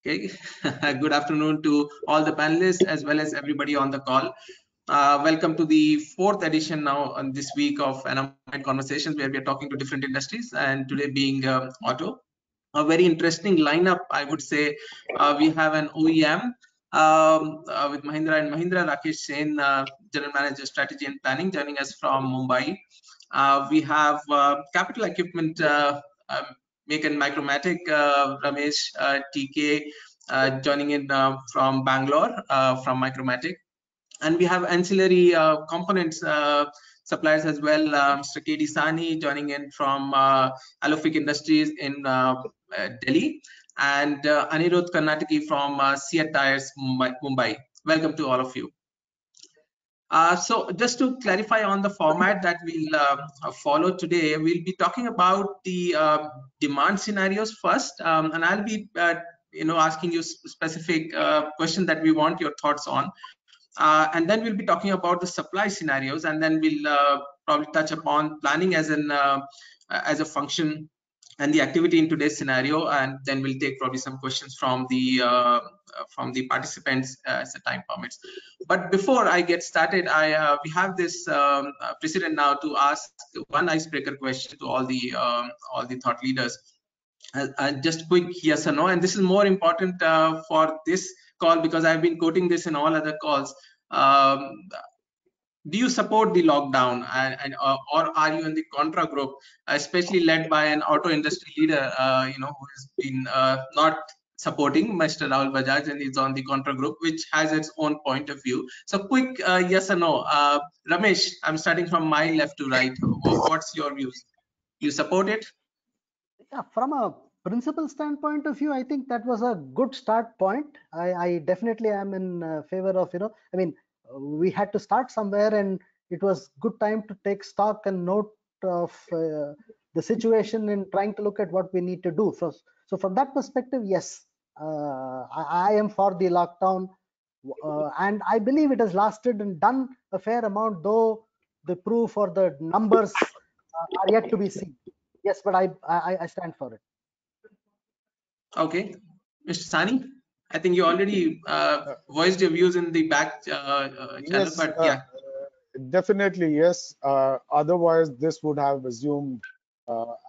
Okay. Good afternoon to all the panelists as well as everybody on the call. Welcome to the fourth edition now on this week of Anamite Conversations, where we are talking to different industries, and today being auto. A very interesting lineup, I would say. We have an OEM with Mahindra and Mahindra, Rakesh Sen, General Manager Strategy and Planning, joining us from Mumbai. We have capital equipment make and Micromatic, Ramesh TK joining in from Bangalore from Micromatic. And we have ancillary components suppliers as well. Mr. KD Sani joining in from Alofik Industries in Delhi, and Anirudh Karnataki from Seat Tires, Mumbai. Welcome to all of you. So just to clarify on the format that we'll follow today, we'll be talking about the demand scenarios first, and I'll be asking you specific questions that we want your thoughts on. And then we'll be talking about the supply scenarios, and then we'll probably touch upon planning as a function and the activity in today's scenario, and then we'll take probably some questions from the participants as the time permits. But before I get started, we have this precedent now to ask one icebreaker question to all the thought leaders. Just quick yes or no, and this is more important for this call because I've been quoting this in all other calls. Do you support the lockdown, or are you in the contra group, especially led by an auto industry leader, who has been not supporting, Mr. Rahul Bajaj, and is on the contra group, which has its own point of view. So quick yes or no. Ramesh, I'm starting from my left to right. What's your views? You support it? Yeah, from a principal standpoint of view, I think that was a good start point. I definitely am in favor of, we had to start somewhere, and it was good time to take stock and note of the situation and trying to look at what we need to do. So from that perspective, yes, I am for the lockdown, and I believe it has lasted and done a fair amount, though the proof or the numbers are yet to be seen. Yes, but I stand for it. Okay, Mr. Sani, I think you already voiced your views in the back channel, yes, but yeah. Definitely yes. Otherwise, this would have assumed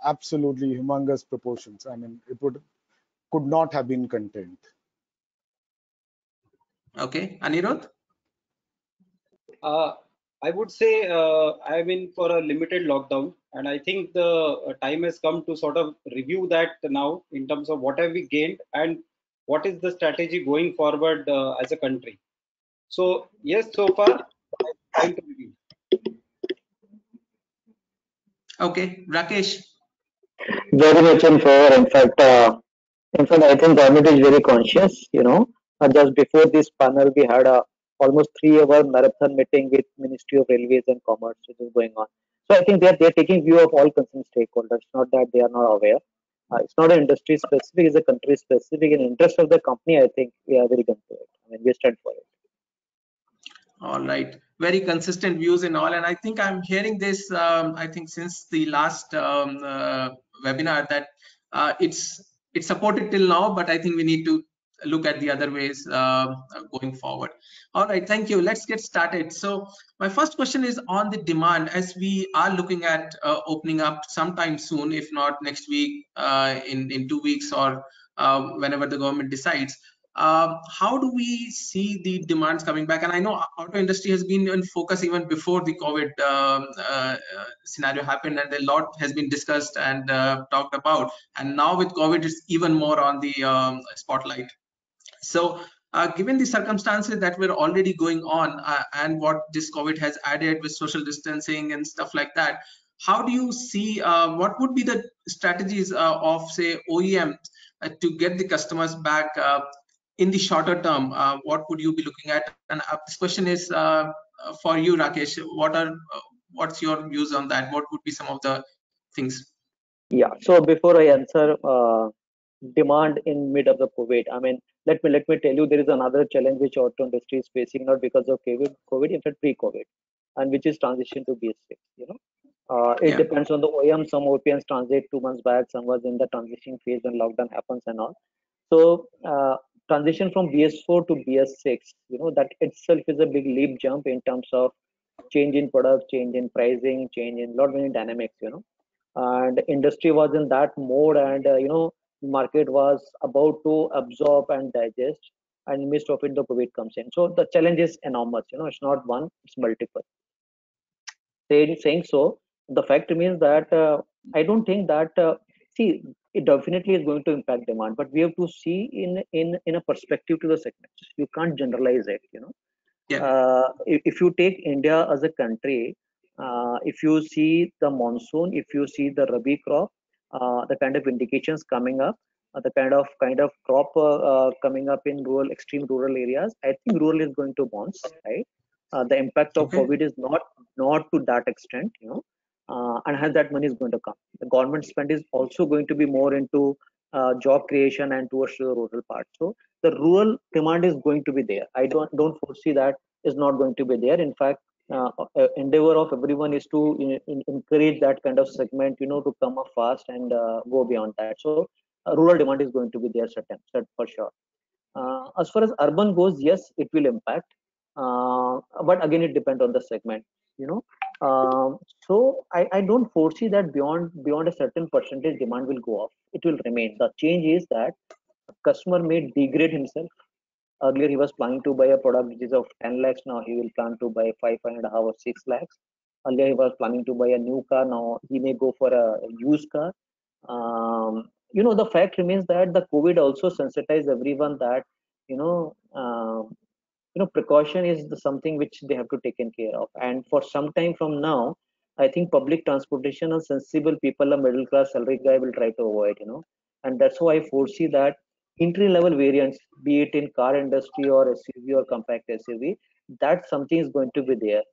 absolutely humongous proportions. I mean, it could not have been contained. Okay, Anirudh? I would say I'm in for a limited lockdown, and I think the time has come to sort of review that now in terms of what have we gained and what is the strategy going forward as a country. So yes, so far time to review. Okay, Rakesh? Very much in favor. In fact, I think government is very conscious. Just before this panel, we had a almost 3-hour marathon meeting with Ministry of Railways and Commerce, which is going on. So I think they're taking view of all concerned stakeholders. Not that they are not aware. It's not an industry specific; it's a country specific. In interest of the company, I think we are very committed. I mean, we stand for it. All right, very consistent views in all, and I think I'm hearing this. I think since the last webinar that it's supported till now, but I think we need to look at the other ways going forward. All right, thank you. Let's get started. So my first question is on the demand, as we are looking at opening up sometime soon, if not next week, in 2 weeks, or whenever the government decides. How do we see the demands coming back? And I know auto industry has been in focus even before the COVID scenario happened, and a lot has been discussed and talked about. And now with COVID, it's even more on the spotlight. So given the circumstances that were already going on and what this COVID has added with social distancing and stuff like that, how do you see what would be the strategies of, say, OEM to get the customers back in the shorter term? What would you be looking at? And this question is for you, Rakesh. What's your views on that? What would be some of the things? Yeah. So before I answer demand in mid of the COVID, I mean, let me tell you, there is another challenge which auto industry is facing, not because of COVID, in fact pre-COVID, and which is transition to BS6. It depends on the OEM. Some OEMs transit 2 months back, some was in the transition phase when lockdown happens and all. So transition from BS4 to BS6, that itself is a big leap jump in terms of change in product, change in pricing, change in lot many dynamics, and industry was in that mode, and market was about to absorb and digest, and in midst of it the COVID comes in. So the challenge is enormous, it's not one, it's multiple. Saying so, the fact remains that I don't think that see, it definitely is going to impact demand, but we have to see in a perspective to the segments. You can't generalize it, Yeah. If you take India as a country, if you see the monsoon, if you see the Rabi crop, the kind of indications coming up, the kind of crop coming up in extreme rural areas, I think rural is going to bounce, right? The impact of Okay. COVID is not to that extent, and hence that money is going to come. The government spend is also going to be more into job creation and towards the rural part. So the rural demand is going to be there. I don't foresee that is not going to be there. In fact, endeavor of everyone is to encourage that kind of segment, to come up fast and go beyond that. So rural demand is going to be there, certain for sure. As far as urban goes, yes, it will impact, but again, it depends on the segment. So I don't foresee that beyond a certain percentage demand will go off. It will remain. The change is that customer may degrade himself. Earlier, he was planning to buy a product which is of 10 lakhs. Now he will plan to buy 5.5 or 6 lakhs. Earlier, he was planning to buy a new car. Now he may go for a used car. The fact remains that the COVID also sensitized everyone that, precaution is something which they have to take care of. And for some time from now, I think public transportation and sensible people, a middle class salary guy, will try to avoid, and that's why I foresee that entry level variants, be it in car industry or SUV or compact SUV, that something is going to be there,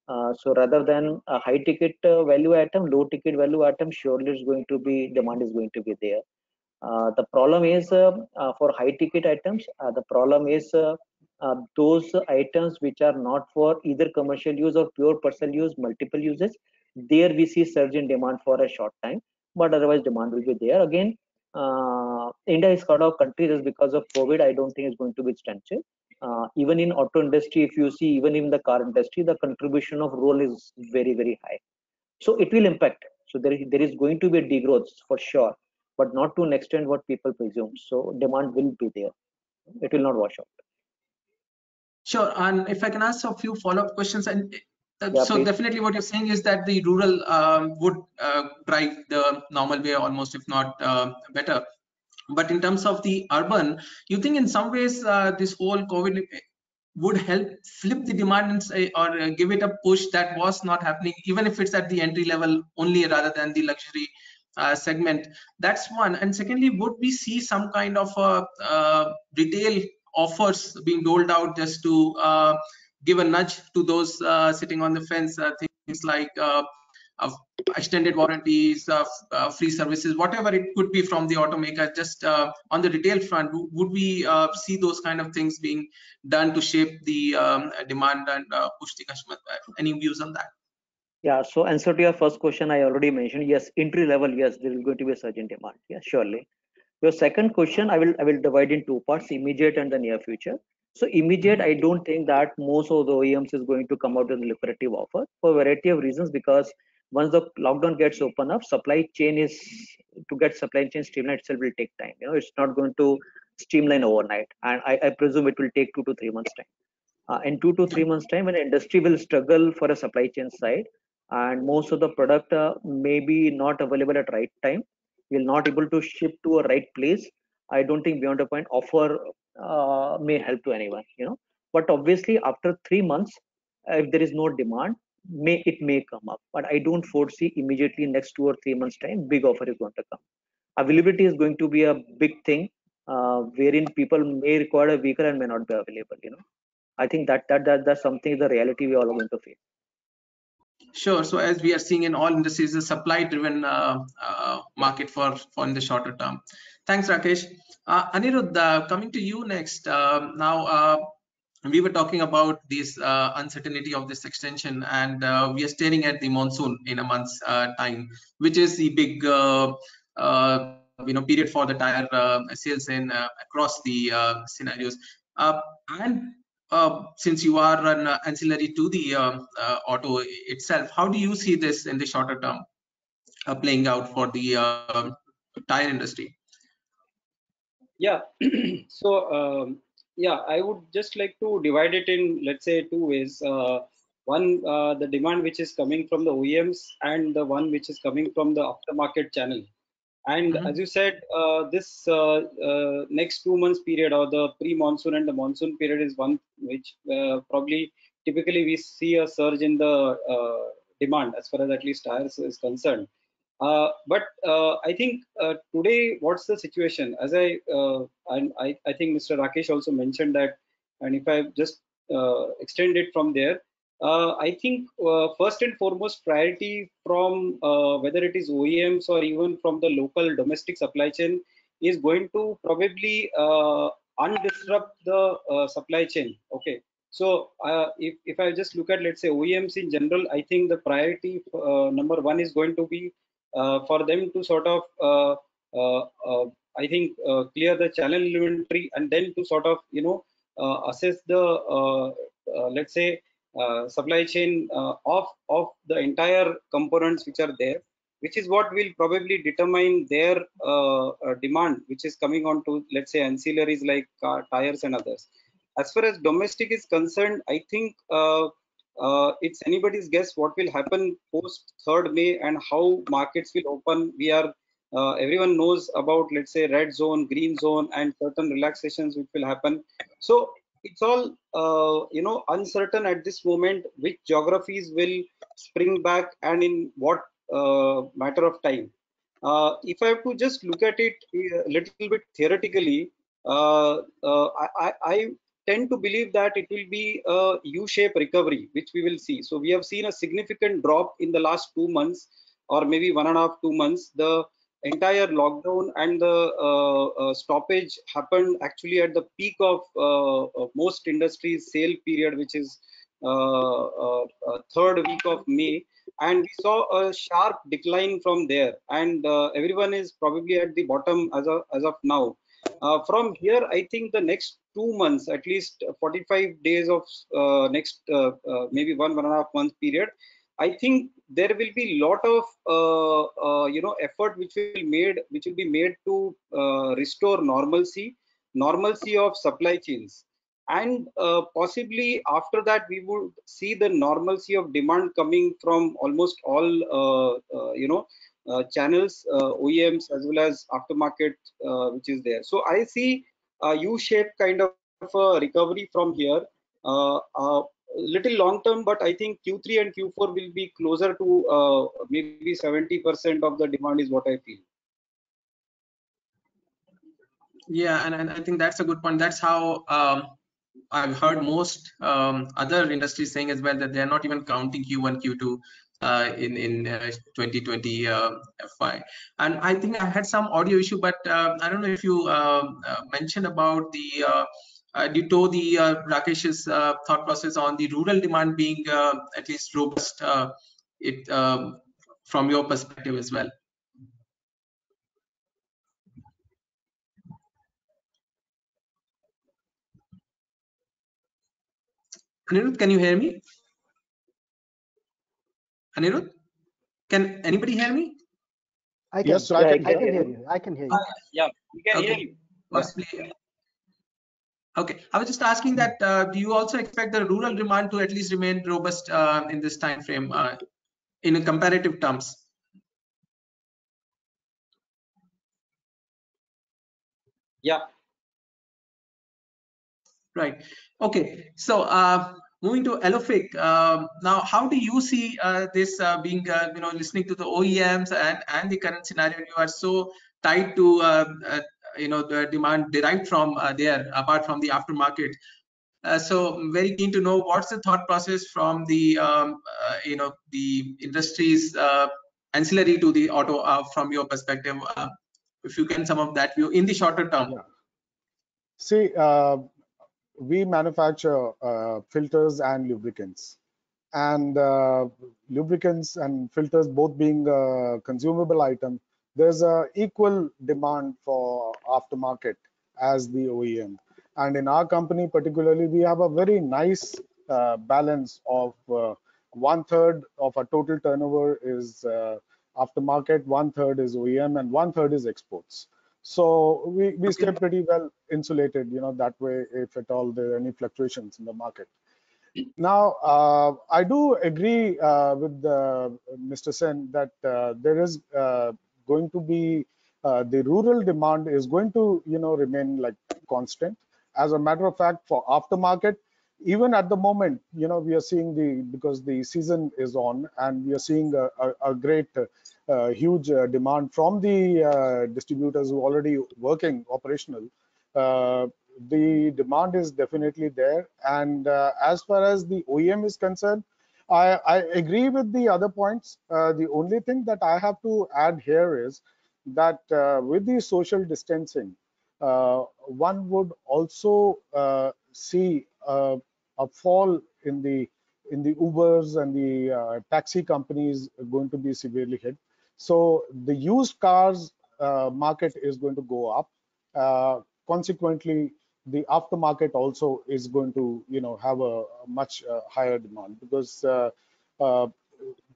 so rather than a high ticket value item, low ticket value item, surely is going to be, demand is going to be there. The problem is for high ticket items, the problem is those items which are not for either commercial use or pure personal use, multiple uses. There we see surge in demand for a short time, but otherwise demand will be there. Again, India is sort of country just because of COVID. I don't think it's going to be extensive. Even in auto industry, if you see, even in the car industry, the contribution of rural is very, very high. So it will impact. So there is going to be a degrowth for sure, but not to an extent what people presume. So demand will be there. It will not wash out. Sure. And if I can ask a few follow-up questions, and Yeah, so please. definitely what you're saying is that the rural would drive the normal way almost, if not better. But in terms of the urban, you think in some ways this whole COVID would help flip the demand and say, or give it a push that was not happening, even if it's at the entry level only rather than the luxury segment? That's one. And secondly, would we see some kind of retail offers being doled out just to give a nudge to those sitting on the fence, things like extended warranties, free services, whatever it could be from the automaker? Just on the retail front, would we see those kind of things being done to shape the demand and push the customer? Any views on that? Yeah, so answer to your first question, I already mentioned, yes, entry level, yes, there is going to be a surge in demand. Yes, surely. Your second question, I will divide in two parts, immediate and the near future. So immediate, I don't think that most of the OEMs is going to come out with a lucrative offer for a variety of reasons, because once the lockdown gets open up, supply chain streamline itself will take time. It's not going to streamline overnight. And I presume it will take 2 to 3 months time. In 2 to 3 months time, when the industry will struggle for a supply chain side, and most of the product may be not available at right time, will not able to ship to a right place, I don't think beyond a point offer may help to anyone, but obviously after 3 months, if there is no demand, it may come up, but I don't foresee immediately next 2 or 3 months time big offer is going to come. Availability is going to be a big thing, wherein people may require a vehicle and may not be available. I think that's something, the reality we all are going to face. Sure. So as we are seeing in all industries, a supply-driven market for in the shorter term. Thanks, Rakesh. Anirudh, coming to you next. Now, we were talking about this uncertainty of this extension, and we are staring at the monsoon in a month's time, which is the big period for the tire sales in across the scenarios. And since you are an ancillary to the auto itself, how do you see this in the shorter term playing out for the tire industry? Yeah. So yeah, I would just like to divide it in, let's say, two ways. One, the demand which is coming from the OEMs, and the one which is coming from the aftermarket channel. And as you said, this next 2 months period, or the pre-monsoon and the monsoon period, is one which probably typically we see a surge in the demand as far as at least tires is concerned. But I think today, what's the situation? As and I think Mr. Rakesh also mentioned that, and if I just extend it from there, I think first and foremost priority from whether it is OEMs or even from the local domestic supply chain is going to probably undisrupt the supply chain. Okay. So if I just look at, let's say, OEMs in general, I think the priority number one is going to be for them to sort of I think clear the channel inventory, and then to sort of assess the let's say supply chain of the entire components which are there, which is what will probably determine their demand, which is coming on to, let's say, ancillaries like tires and others. As far as domestic is concerned, I think it's anybody's guess what will happen post 3rd May and how markets will open. We are everyone knows about, let's say, red zone, green zone, and certain relaxations which will happen. So it's all uncertain at this moment which geographies will spring back and in what matter of time. If I have to just look at it a little bit theoretically, I tend to believe that it will be a U-shaped recovery, which we will see. So we have seen a significant drop in the last 2 months, or maybe 1.5 2 months. The entire lockdown and the stoppage happened actually at the peak of most industries' sale period, which is 3rd week of May, and we saw a sharp decline from there. And everyone is probably at the bottom as of now. From here, I think the next 2 months, at least 45 days of next maybe 1.5 month period, I think there will be a lot of effort which will be made to restore normalcy of supply chains, and possibly after that we would see the normalcy of demand coming from almost all channels, OEMs as well as aftermarket, which is there. So I see a U-shaped kind of a recovery from here. Little long term, but I think Q3 and Q4 will be closer to maybe 70% of the demand is what I feel. Yeah, and I think that's a good point. That's how I've heard most other industries saying as well, that they're not even counting Q1, Q2 in 2020 and I think I had some audio issue, but I don't know if you mentioned about the ditto the Rakesh's thought process on the rural demand being at least robust, from your perspective as well. Anirudh, can you hear me? Anirudh, can anybody hear me? I can. Yes, sir, I can hear you. I can hear you. Yeah, we can hear you. Possibly. Okay, I was just asking that do you also expect the rural demand to at least remain robust in this time frame in a comparative terms? Yeah. Right. Okay. So moving to Elofix, now how do you see this being listening to the OEMs and the current scenario? You are so tied to the demand derived from there, apart from the aftermarket. So I'm very keen to know what's the thought process from the the industries ancillary to the auto from your perspective. If you can, some of that view in the shorter term. Yeah. See, we manufacture filters and lubricants, and lubricants and filters both being a consumable item, there's a equal demand for aftermarket as the OEM. And in our company particularly, we have a very nice balance of 1/3 of our total turnover is aftermarket, 1/3 is OEM, and 1/3 is exports. So we stay pretty well insulated, that way, if at all there are any fluctuations in the market. Now, I do agree with Mr. Sen that there is going to be the rural demand is going to remain like constant. As a matter of fact, for aftermarket, even at the moment, we are seeing because the season is on, and we are seeing a great huge demand from the distributors who are already working operational. The demand is definitely there, and as far as the OEM is concerned, I agree with the other points. The only thing that I have to add here is that with the social distancing, one would also see a fall in the Ubers and the taxi companies going to be severely hit. So the used cars market is going to go up. Consequently, the aftermarket also is going to have a much higher demand, because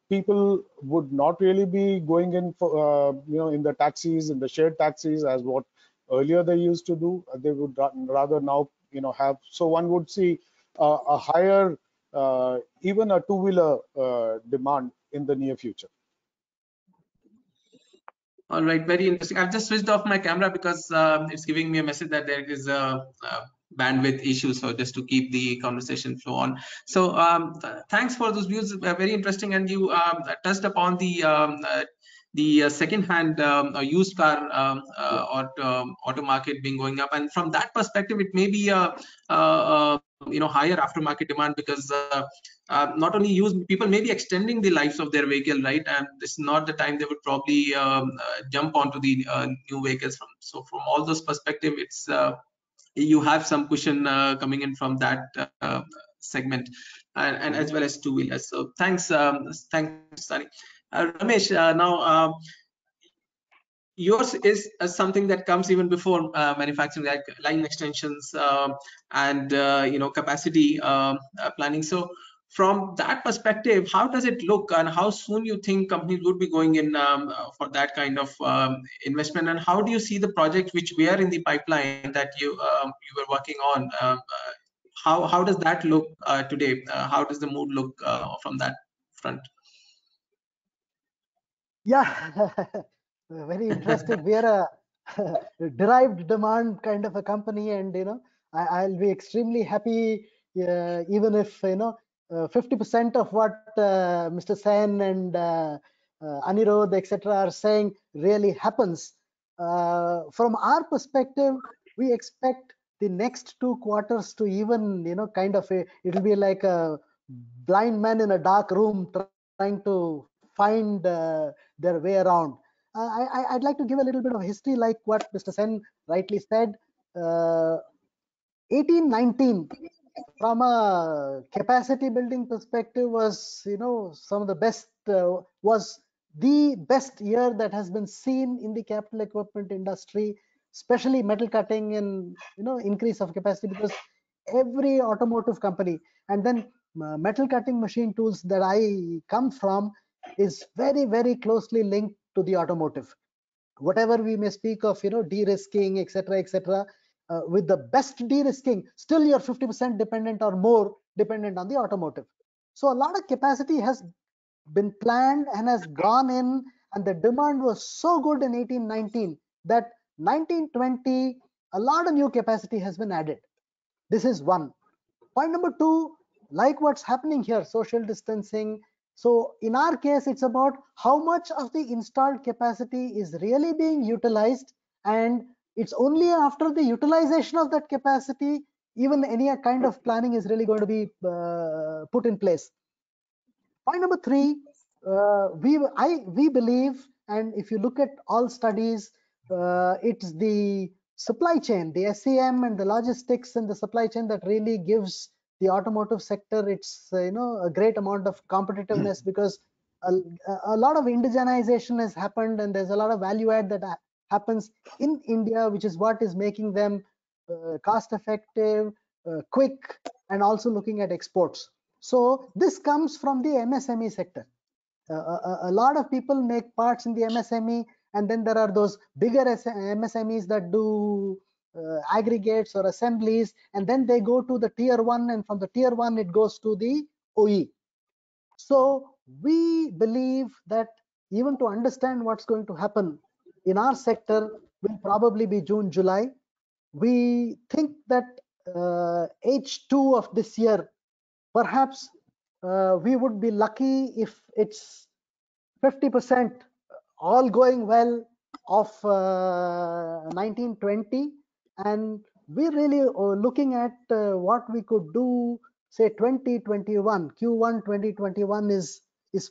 people would not really be going in for in the taxis, in the shared taxis, as what earlier they used to do. They would rather now have, so one would see a higher even a two-wheeler demand in the near future. All right, very interesting. I've just switched off my camera because it's giving me a message that there is a bandwidth issue. So just to keep the conversation flow on. So thanks for those views, very interesting. And you touched upon the second-hand used car or auto market being going up, and from that perspective, it may be a higher aftermarket demand, because not only people may be extending the lives of their vehicle, right? And this is not the time they would probably jump onto the new vehicles. So from all those perspective, it's you have some cushion coming in from that segment, and as well as two-wheelers. So thanks, Sunny. Ramesh, now yours is something that comes even before manufacturing, like line extensions and capacity planning. So from that perspective, how does it look, and how soon you think companies would be going in for that kind of investment? And how do you see the projects which were in the pipeline that you were working on? How does that look today? How does the mood look from that front? Yeah, very interesting. We are a derived demand kind of a company, and I'll be extremely happy even if 50% of what Mr. Sen and Anirudh, etc., are saying really happens. From our perspective, we expect the next 2 quarters to even kind of it'll be like a blind man in a dark room trying to find their way around. I'd like to give a little bit of history, like what Mr. Sen rightly said. 1819, from a capacity building perspective, was some of the best, was the best year that has been seen in the capital equipment industry, especially metal cutting and increase of capacity, because every automotive company, and then metal cutting machine tools that I come from is very, very closely linked to the automotive. Whatever we may speak of de-risking, etc., etc., with the best de-risking, still you're 50% dependent or more dependent on the automotive. So a lot of capacity has been planned and has gone in, and the demand was so good in 1819 that 1920 a lot of new capacity has been added. This is one. Point number two, like what's happening here, social distancing. So in our case, it's about how much of the installed capacity is really being utilized, and it's only after the utilization of that capacity even any kind of planning is really going to be put in place. Point number three, we believe, and if you look at all studies, it's the supply chain, the SCM and the logistics and the supply chain that really gives the automotive sector its a great amount of competitiveness, because a lot of indigenization has happened, and there's a lot of value add that happens in India, which is what is making them cost effective, quick, and also looking at exports. So this comes from the MSME sector. A lot of people make parts in the MSME, and then there are those bigger MSMEs that do aggregates or assemblies, and then they go to the tier 1, and from the tier 1 it goes to the OE. So we believe that even to understand what's going to happen in our sector will probably be June, July. We think that H2 of this year, perhaps we would be lucky if it's 50% all going well of 1920, and we're really looking at what we could do, say 2021, Q1 2021 is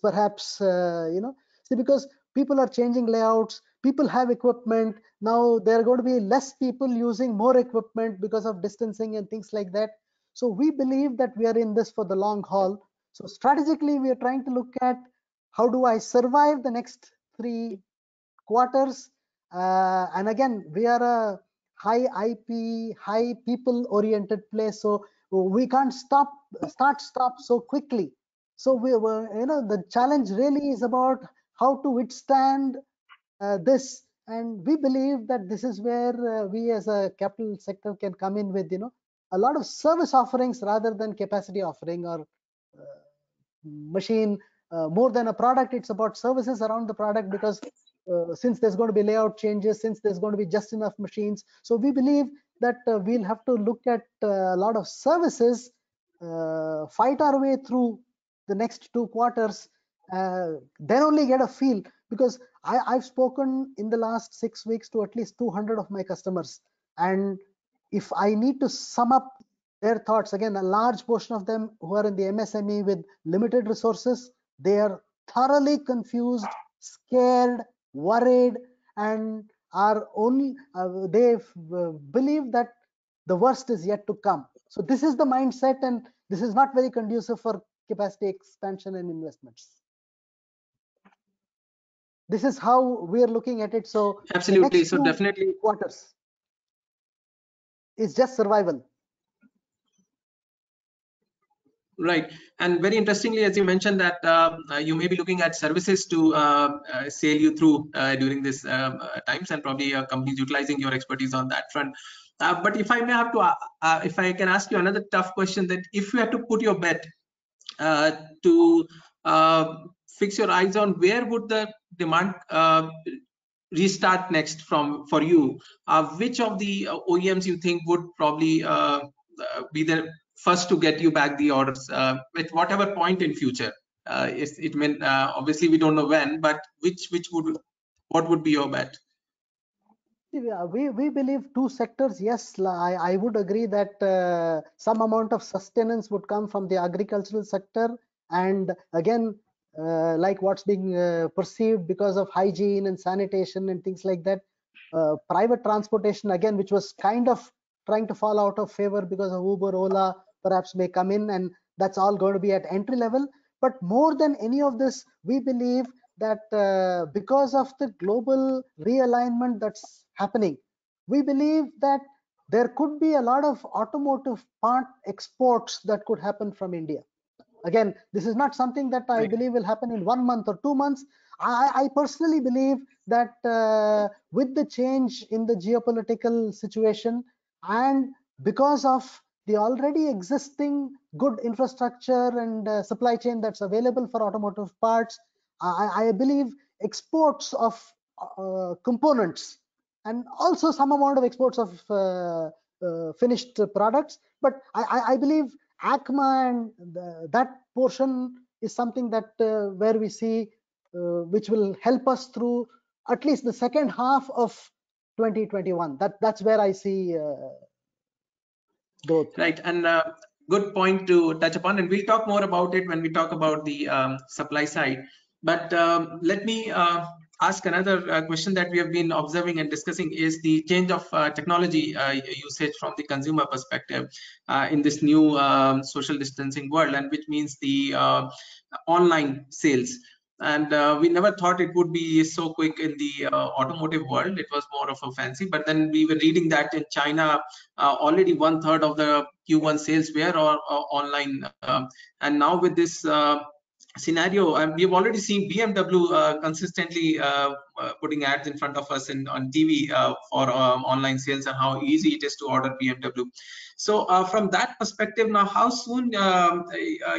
perhaps see, because people are changing layouts, people have equipment now, there are going to be less people using more equipment because of distancing and things like that. So we believe that we are in this for the long haul. So strategically we are trying to look at how do I survive the next 3 quarters, and again we are a high IP, high people oriented place, so we can't stop so quickly. So we were, the challenge really is about how to withstand this, and we believe that this is where we as a capital sector can come in with a lot of service offerings rather than capacity offering or machine. More than a product, it's about services around the product, because since there's going to be layout changes, since there's going to be just enough machines, so we believe that we'll have to look at a lot of services, fight our way through the next 2 quarters, then only get a feel, because I've spoken in the last 6 weeks to at least 200 of my customers, and if I need to sum up their thoughts, again, a large portion of them who are in the MSME with limited resources, they are thoroughly confused, scared, worried, and are only they believe that the worst is yet to come. So this is the mindset, and this is not very conducive for capacity expansion and investments. This is how we are looking at it. So absolutely, so definitely quarters is just survival. Right, and very interestingly, as you mentioned that you may be looking at services to sail you through during this times, and probably companies utilizing your expertise on that front. But if I may have to, if I can ask you another tough question, that if you had to put your bet to fix your eyes on where would the demand restart next for you, which of the OEMs you think would probably be the first to get you back the orders at whatever point in future? It mean obviously we don't know when, but what would be your bet? We believe 2 sectors. Yes, I would agree that some amount of sustenance would come from the agricultural sector, and again, like what's being perceived because of hygiene and sanitation and things like that. Private transportation, again, which was kind of trying to fall out of favor because of Uber, Ola, perhaps may come in, and that's all going to be at entry level. But more than any of this, we believe that because of the global realignment that's happening, we believe that there could be a lot of automotive part exports that could happen from India. Again, this is not something that I believe will happen in 1 month or 2 months. I personally believe that with the change in the geopolitical situation, and because of the already existing good infrastructure and supply chain that's available for automotive parts, I believe exports of components and also some amount of exports of finished products. But I believe ACMA and that portion is something that where we see which will help us through at least the second half of 2021. That's where I see growth. Right, and good point to touch upon, and we'll talk more about it when we talk about the supply side. But let me ask another question that we have been observing and discussing is the change of technology usage from the consumer perspective in this new social distancing world, and which means the online sales. and we never thought it would be so quick in the automotive world. It was more of a fancy, but then we were reading that in China already 1/3 of the Q1 sales were online, and now with this scenario, we've already seen BMW consistently putting ads in front of us on TV for online sales and how easy it is to order BMW. So from that perspective, now how soon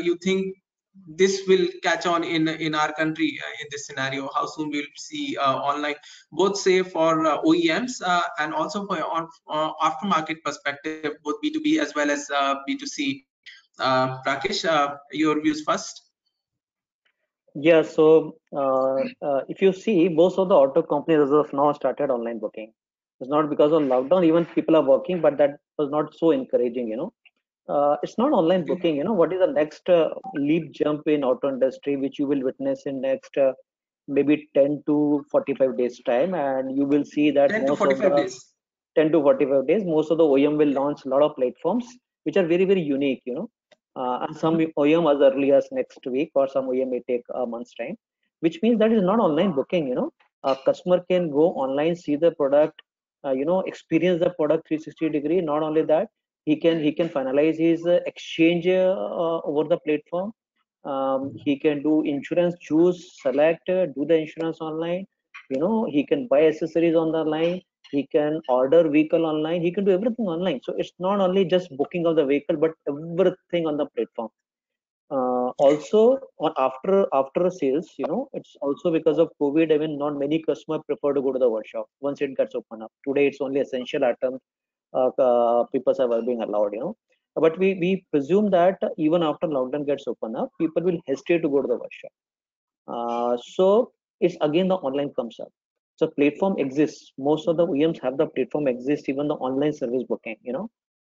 you think this will catch on in our country in this scenario? How soon we'll see online, both say for OEMs and also for aftermarket perspective, both B2B as well as B2C? Rakesh, your views first. Yeah, so if you see, most of the auto companies as of now started online booking. It's not because of lockdown, even people are working, but that was not so encouraging, it's not online booking. What is the next leap jump in auto industry, which you will witness in next maybe 10 to 45 days time, and you will see that 10 to most of 45 the days. 10 to 45 days, most of the OEM will launch a lot of platforms which are very, very unique, and some OEM as early as next week, or some OEM may take a month's time, which means that is not online booking. A customer can go online, see the product, experience the product 360-degree. Not only that, he can finalize his exchange over the platform. He can do insurance, choose, select, do the insurance online. He can buy accessories on the line. He can order vehicle online. He can do everything online. So it's not only just booking of the vehicle, but everything on the platform. Also, after sales, it's also because of COVID. I mean, not many customers prefer to go to the workshop once it gets open up. Today, it's only essential items people are being allowed. But we presume that even after lockdown gets open up, people will hesitate to go to the workshop. So it's again the online comes up. So platform exists. Most of the OEMs have the platform exist, even the online service booking.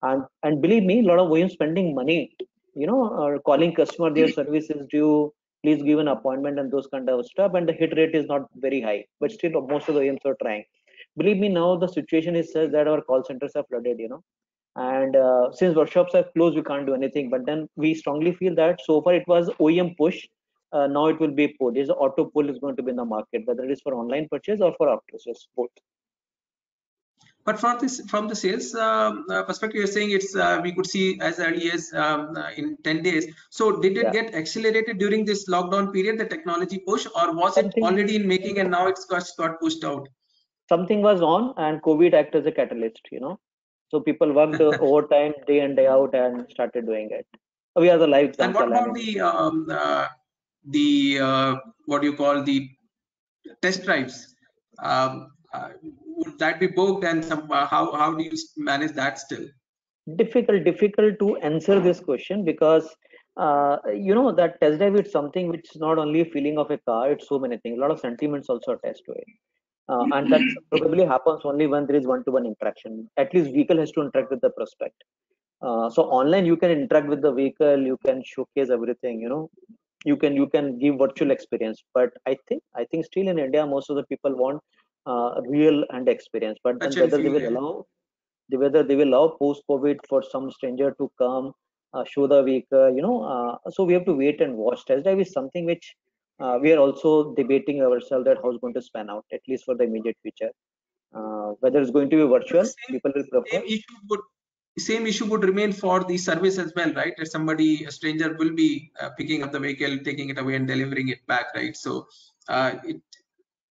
And believe me, a lot of OEMs spending money, calling customer, their service is due, please give an appointment and those kind of stuff. And the hit rate is not very high, but still most of the OEMs are trying. Believe me, now the situation is such that our call centers are flooded, and since workshops are closed, we can't do anything. But then we strongly feel that so far it was OEM push. Now it will be pull. There's auto pull is going to be in the market, whether it is for online purchase or for after sales, both. But from the sales perspective, you're saying it's we could see as early as in 10 days. So did it get accelerated during this lockdown period, the technology push, or was it already in making and now it's got pushed out? Something was on, and COVID acted as a catalyst. So people worked overtime, day in day out, and started doing it. We are the live example. And what about the what do you call the test drives? Would that be booked, and how do you manage that still? Difficult to answer this question, because that test drive is something which is not only a feeling of a car, it's so many things. A lot of sentiments also attached to it. And that probably happens only when there is one-to-one interaction. At least vehicle has to interact with the prospect. So online you can interact with the vehicle, you can showcase everything, you can give virtual experience. But I think still in India most of the people want real and experience. But then whether they will allow post-COVID for some stranger to come show the vehicle, so we have to wait and watch. Test drive is something which we are also debating ourselves that how it's going to span out, at least for the immediate future. Whether it's going to be virtual, people will prefer. Same issue would remain for the service as well, right? If a stranger will be picking up the vehicle, taking it away and delivering it back, right? So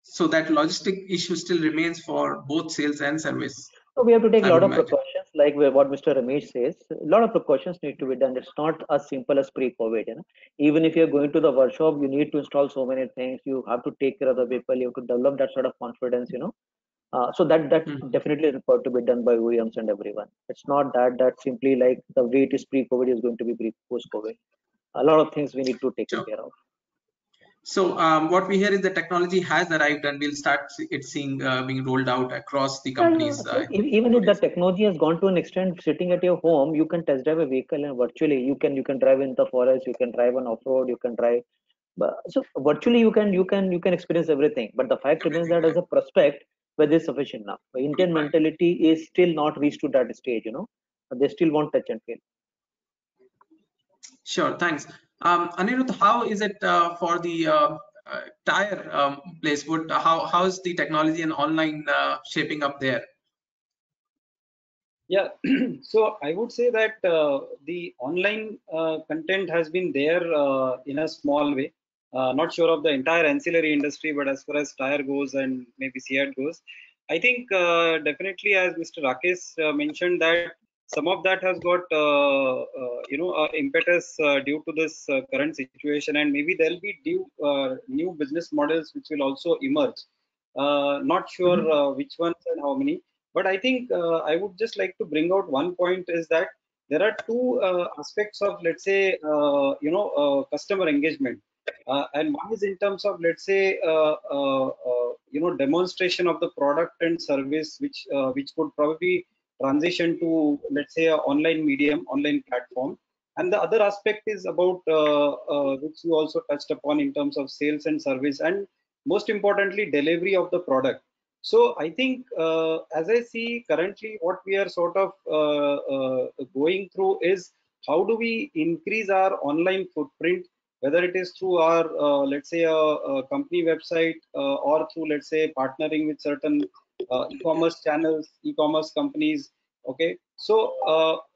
so that logistic issue still remains for both sales and service. So we have to take a lot of precautions, like what Mr. Ramesh says. A lot of precautions need to be done. It's not as simple as pre-COVID. Even if you're going to the workshop, you need to install so many things. You have to take care of the people. You have to develop that sort of confidence. So that definitely required to be done by OEMs and everyone. It's not that simply like the way it is pre-COVID is going to be post-COVID. A lot of things we need to take care of. So what we hear is the technology has arrived, and we'll start seeing being rolled out across the companies. Even if the technology has gone to an extent, sitting at your home, you can test drive a vehicle, and virtually you can drive in the forest, you can drive on off-road, you can drive. So virtually you can experience everything. But the fact remains that as a prospect, whether it's sufficient enough. Indian mentality is still not reached to that stage. They still want touch and feel. Sure, thanks. Anirudh, how is it for the tire place, would how is the technology and online shaping up there? Yeah, so I would say that the online content has been there in a small way. Not sure of the entire ancillary industry, but as far as tire goes and maybe CIAT goes, I think definitely, as Mr. Rakesh mentioned, that some of that has got impetus due to this current situation, and maybe there'll be new business models which will also emerge. Not sure which ones and how many. But I think I would just like to bring out one point is that there are two aspects of, let's say, customer engagement. And one is in terms of, let's say, demonstration of the product and service, which could probably transition to, let's say, an online medium, online platform. And the other aspect is about, which you also touched upon in terms of sales and service, and most importantly, delivery of the product. So I think, as I see currently, what we are sort of going through is how do we increase our online footprint, whether it is through our, let's say, a company website, or through, let's say, partnering with certain e-commerce channels, e-commerce companies. Okay, so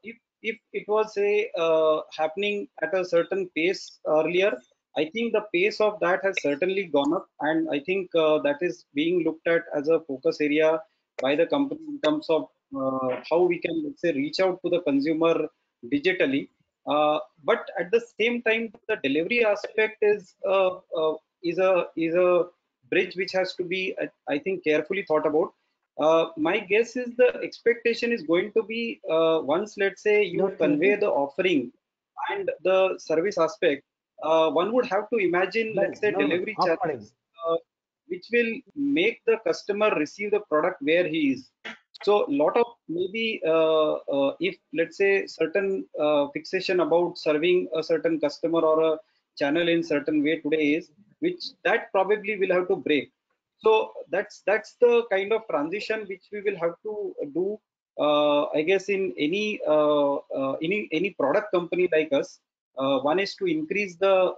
if it was say happening at a certain pace earlier, I think the pace of that has certainly gone up, and I think that is being looked at as a focus area by the company in terms of how we can, let's say, reach out to the consumer digitally. But at the same time, the delivery aspect is a bridge which has to be, I think, carefully thought about. My guess is the expectation is going to be once, let's say, you convey the offering and the service aspect, one would have to imagine, let's say, delivery channels which will make the customer receive the product where he is. So, lot of maybe if, let's say, certain fixation about serving a certain customer or a channel in certain way today is, which that probably will have to break. So that's the kind of transition which we will have to do, I guess, in any product company like us. One is to increase the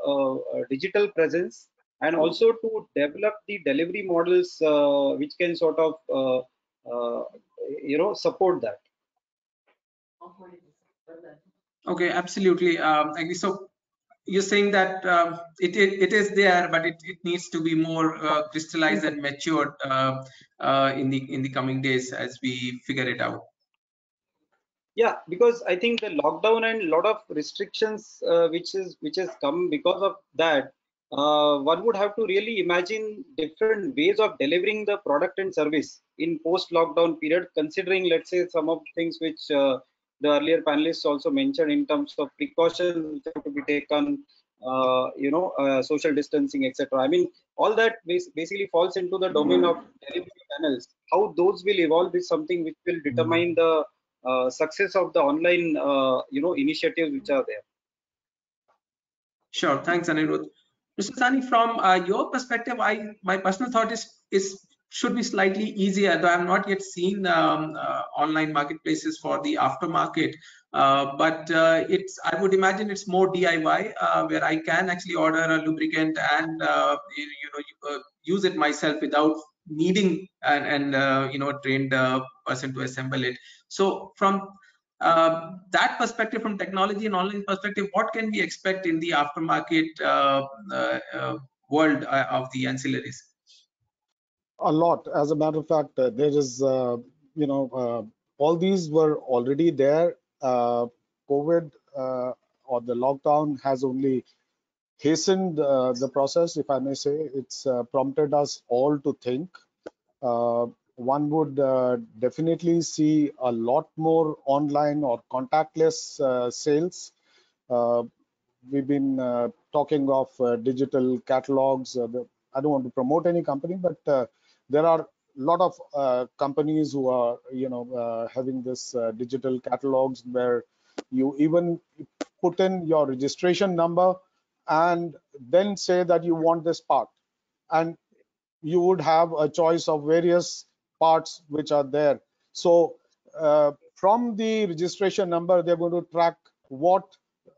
digital presence, and also to develop the delivery models which can sort of support that. Okay, absolutely. Agree. So you're saying that it is there, but it needs to be more crystallized and matured in the coming days as we figure it out. Yeah, because I think the lockdown and a lot of restrictions which has come because of that, one would have to really imagine different ways of delivering the product and service in post-lockdown period, considering, let's say, some of the things which the earlier panelists also mentioned in terms of precautions which have to be taken, social distancing, etc. I mean, all that basically falls into the domain of delivery channels. How those will evolve is something which will determine the success of the online initiatives which are there. Sure, thanks, Anirudh. Mr. Sani, from your perspective, my personal thought is should be slightly easier, though I'm not yet seen online marketplaces for the aftermarket. But I would imagine it's more DIY, where I can actually order a lubricant and use it myself without needing a trained person to assemble it. So from that perspective, from technology and online perspective, what can we expect in the aftermarket world of the ancillaries? A lot. As a matter of fact, there is, all these were already there. COVID or the lockdown has only hastened the process, if I may say. It's prompted us all to think. One would definitely see a lot more online or contactless sales. We've been talking of digital catalogs. I don't want to promote any company, but there are a lot of companies who are, having this digital catalogs where you even put in your registration number and then say that you want this part, and you would have a choice of various parts which are there. So from the registration number, they're going to track what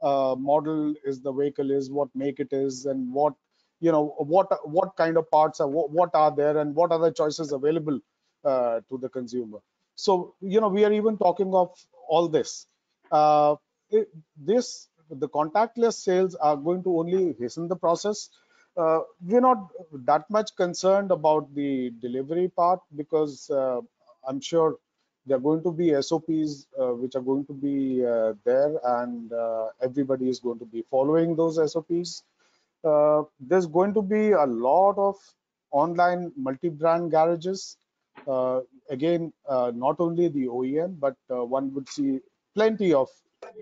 model is the vehicle is, what make it is, and what what kind of parts are what are there and what are the choices available to the consumer. So we are even talking of all this. The contactless sales are going to only hasten the process. We're not that much concerned about the delivery part, because I'm sure there are going to be SOPs which are going to be there, and everybody is going to be following those SOPs. There's going to be a lot of online multi-brand garages. Again, not only the OEM, but one would see plenty of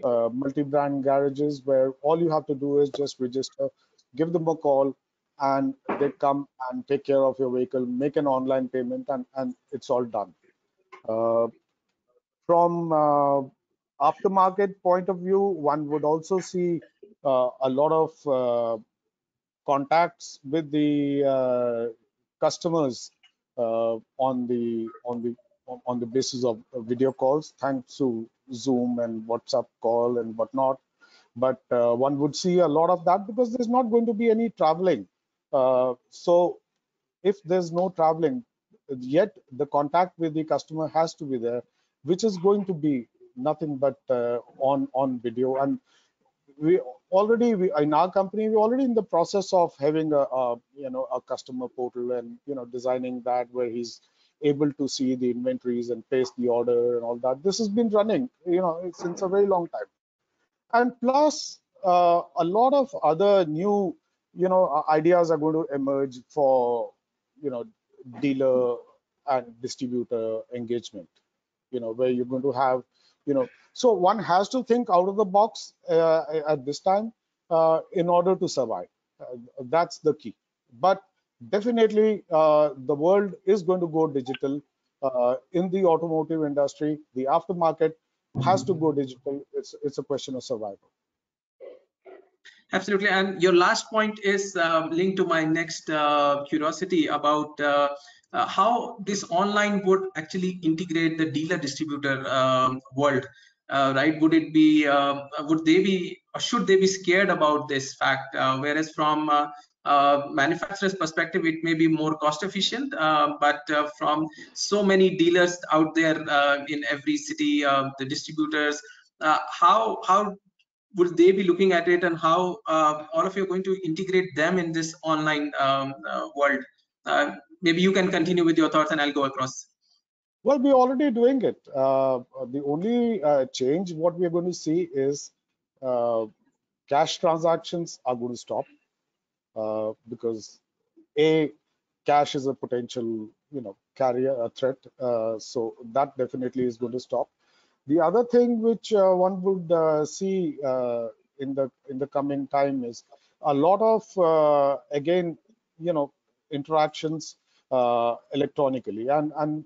multi-brand garages where all you have to do is just register, give them a call, and they come and take care of your vehicle, make an online payment, and it's all done. From aftermarket point of view, one would also see a lot of contacts with the customers on the basis of video calls, thanks to Zoom and WhatsApp call and whatnot. But one would see a lot of that because there's not going to be any traveling. So if there's no traveling, yet the contact with the customer has to be there, which is going to be nothing but on video. And we in our company, we're already in the process of having a customer portal, and designing that where he's able to see the inventories and place the order and all that. This has been running since a very long time. And plus a lot of other new ideas are going to emerge for dealer and distributor engagement, where you're going to have so one has to think out of the box at this time in order to survive. That's the key. But definitely the world is going to go digital. In the automotive industry, the aftermarket has to go digital. It's a question of survival. Absolutely. And your last point is linked to my next curiosity about how this online would actually integrate the dealer distributor world, right? Would it be, would they be, or should they be scared about this fact? Whereas from manufacturer's perspective, it may be more cost efficient, but from so many dealers out there in every city, the distributors, how would they be looking at it, and how all of you are going to integrate them in this online world? Maybe you can continue with your thoughts and I'll go across. Well, we're already doing it. The only change what we're going to see is cash transactions are going to stop because cash is a potential carrier, a threat. So that definitely is going to stop. The other thing which one would see in the coming time is a lot of again interactions electronically, and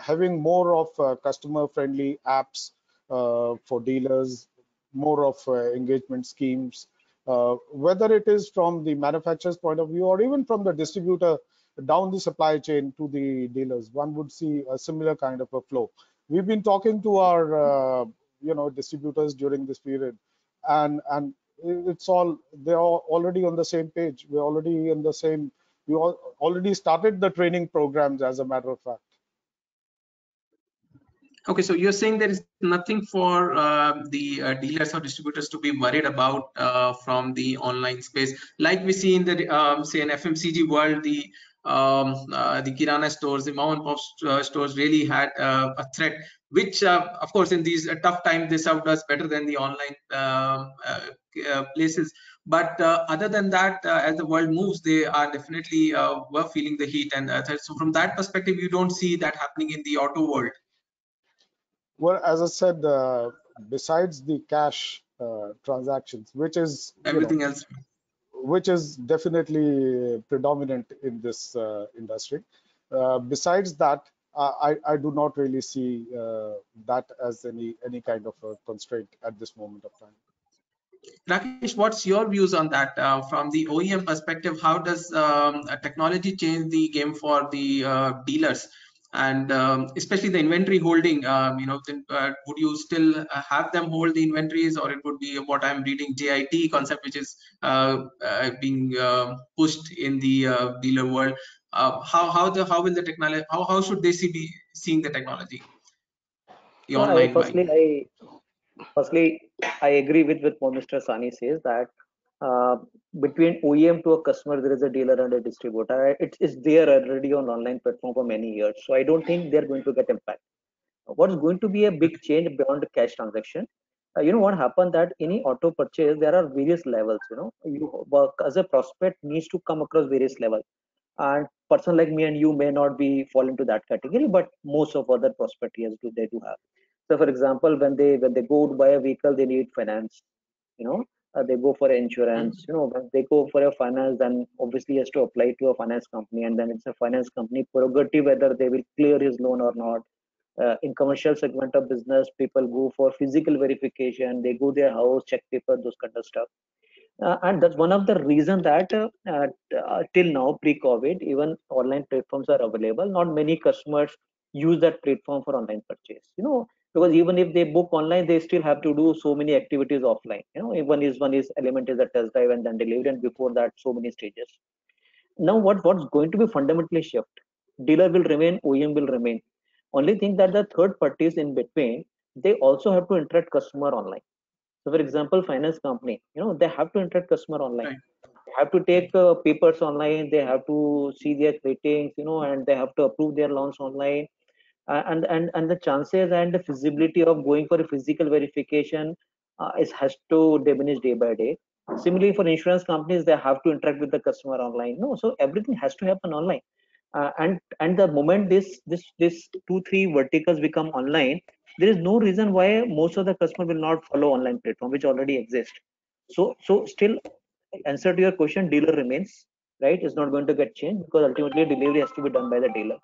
having more of customer friendly apps for dealers, more of engagement schemes, whether it is from the manufacturer's point of view or even from the distributor down the supply chain to the dealers. One would see a similar kind of a flow. We've been talking to our distributors during this period, and they're already on the same page. We're already in the same. We already started the training programs, as a matter of fact. Okay, so you're saying there is nothing for the dealers or distributors to be worried about from the online space, like we see in the say in FMCG world, the Kirana stores, the mom and pop stores really had a threat, which of course in these tough times they served us better than the online places. But other than that, as the world moves, they are definitely were feeling the heat, and so from that perspective, you don't see that happening in the auto world. Well, as I said, besides the cash transactions, which is everything else, which is definitely predominant in this industry. Besides that, I do not really see that as any kind of a constraint at this moment of time. Rakesh, what's your views on that? From the OEM perspective, how does technology change the game for the dealers? and especially the inventory holding, would you still have them hold the inventories, or it would be what I'm reading, JIT concept, which is being pushed in the dealer world? How will the technology, how should they be seeing the technology, the online buying? Firstly, I agree with what Mr. Sani says, that uh, between OEM to a customer, there is a dealer and a distributor. It is there already on online platform for many years. So I don't think they're going to get impact. What's going to be a big change beyond the cash transaction? What happened, that any auto purchase, there are various levels. You work as a prospect needs to come across various levels. And person like me and you may not be fall into that category, but most of other prospect, yes, they do have. So for example, when they go to buy a vehicle, they need finance. you know they go for insurance. When they go for a finance, then obviously he has to apply to a finance company, and then it's a finance company prerogative whether they will clear his loan or not. In commercial segment of business, people go for physical verification, they go their house, check paper, those kind of stuff. And that's one of the reason that till now, pre-COVID, even online platforms are available. Not many customers use that platform for online purchase. Because even if they book online, they still have to do so many activities offline. One is element is a test drive and then delivery, and before that, so many stages. Now, what's going to be fundamentally shift? Dealer will remain, OEM will remain. Only thing that the third parties in between, they also have to interact customer online. So for example, finance company, they have to interact customer online. Right. They have to take papers online. They have to see their ratings, and they have to approve their loans online. And the chances and the feasibility of going for a physical verification has to diminish day by day. Similarly, for insurance companies, they have to interact with the customer online. No, so everything has to happen online. And the moment this 2-3 verticals become online, there is no reason why most of the customer will not follow online platform which already exist. So still, answer to your question, dealer remains, right? It's not going to get changed, because ultimately delivery has to be done by the dealer.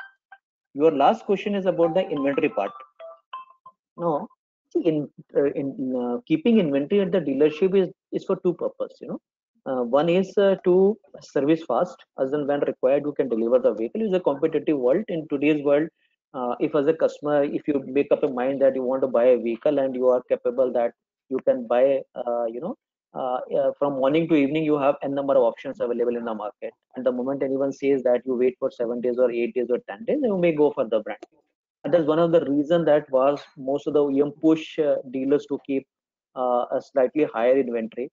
Your last question is about the inventory part. No, see, in keeping inventory at the dealership is for two purposes. One is to service fast, as and when required, you can deliver the vehicle. It's a competitive world. In today's world, if as a customer, if you make up a mind that you want to buy a vehicle and you are capable that you can buy, from morning to evening, you have n number of options available in the market. And the moment anyone says that you wait for 7 days or 8 days or 10 days, you may go for the brand. And that's one of the reason that was most of the OEM push dealers to keep a slightly higher inventory,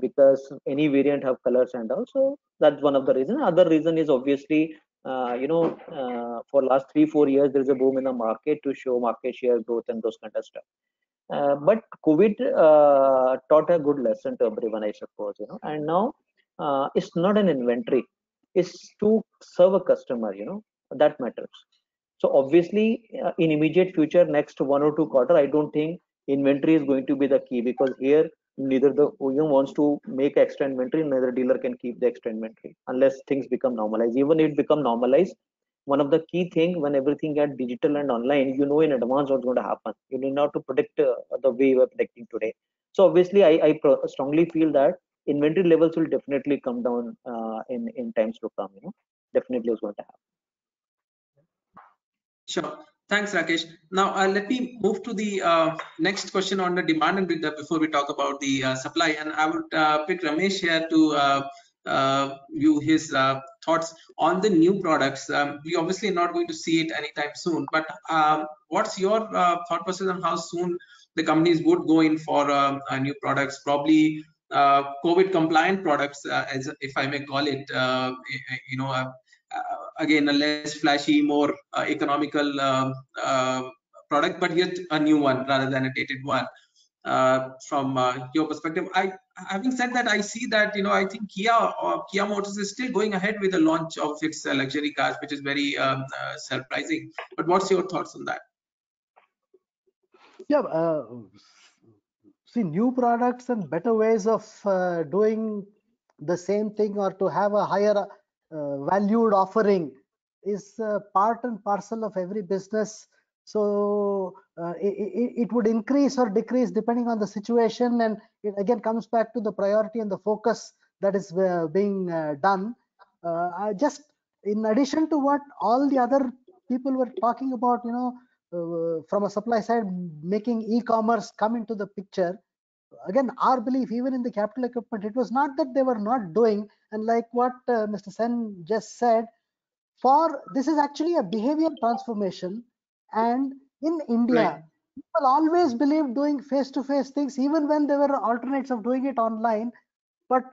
because any variant have colors, and also that's one of the reason. Other reason is obviously, for last 3-4 years there is a boom in the market to show market share growth and those kind of stuff. But COVID taught a good lesson to everyone, I suppose. And now it's not an inventory, it's to serve a customer. That matters. So obviously, in immediate future, next 1 or 2 quarter, I don't think inventory is going to be the key, because here neither the OEM wants to make extra inventory, neither dealer can keep the extra inventory unless things become normalized. Even if it become normalized, one of the key thing, when everything get digital and online, in advance what's going to happen. You need not to predict the way you are predicting today. So obviously, I strongly feel that inventory levels will definitely come down in times to come. Definitely is going to happen. Sure. Thanks, Rakesh. Now, let me move to the next question on the demand and before we talk about the supply. And I would pick Ramesh here to view his thoughts on the new products. We obviously not going to see it anytime soon, but what's your thought process on how soon the companies would go in for new products, probably COVID compliant products, as if I may call it, again, a less flashy, more economical product, but yet a new one rather than a dated one. From your perspective, having said that, I see that I think Kia Motors is still going ahead with the launch of its luxury cars, which is very surprising. But what's your thoughts on that? Yeah, see, new products and better ways of doing the same thing, or to have a higher valued offering, is part and parcel of every business. So it would increase or decrease depending on the situation, and it again comes back to the priority and the focus that is being done. Just in addition to what all the other people were talking about, from a supply side, making e-commerce come into the picture. Again, our belief, even in the capital equipment, it was not that they were not doing, and like what Mr. Sen just said, this is actually a behavior transformation. And in India, Right. people always believed doing face-to-face things, even when there were alternates of doing it online. But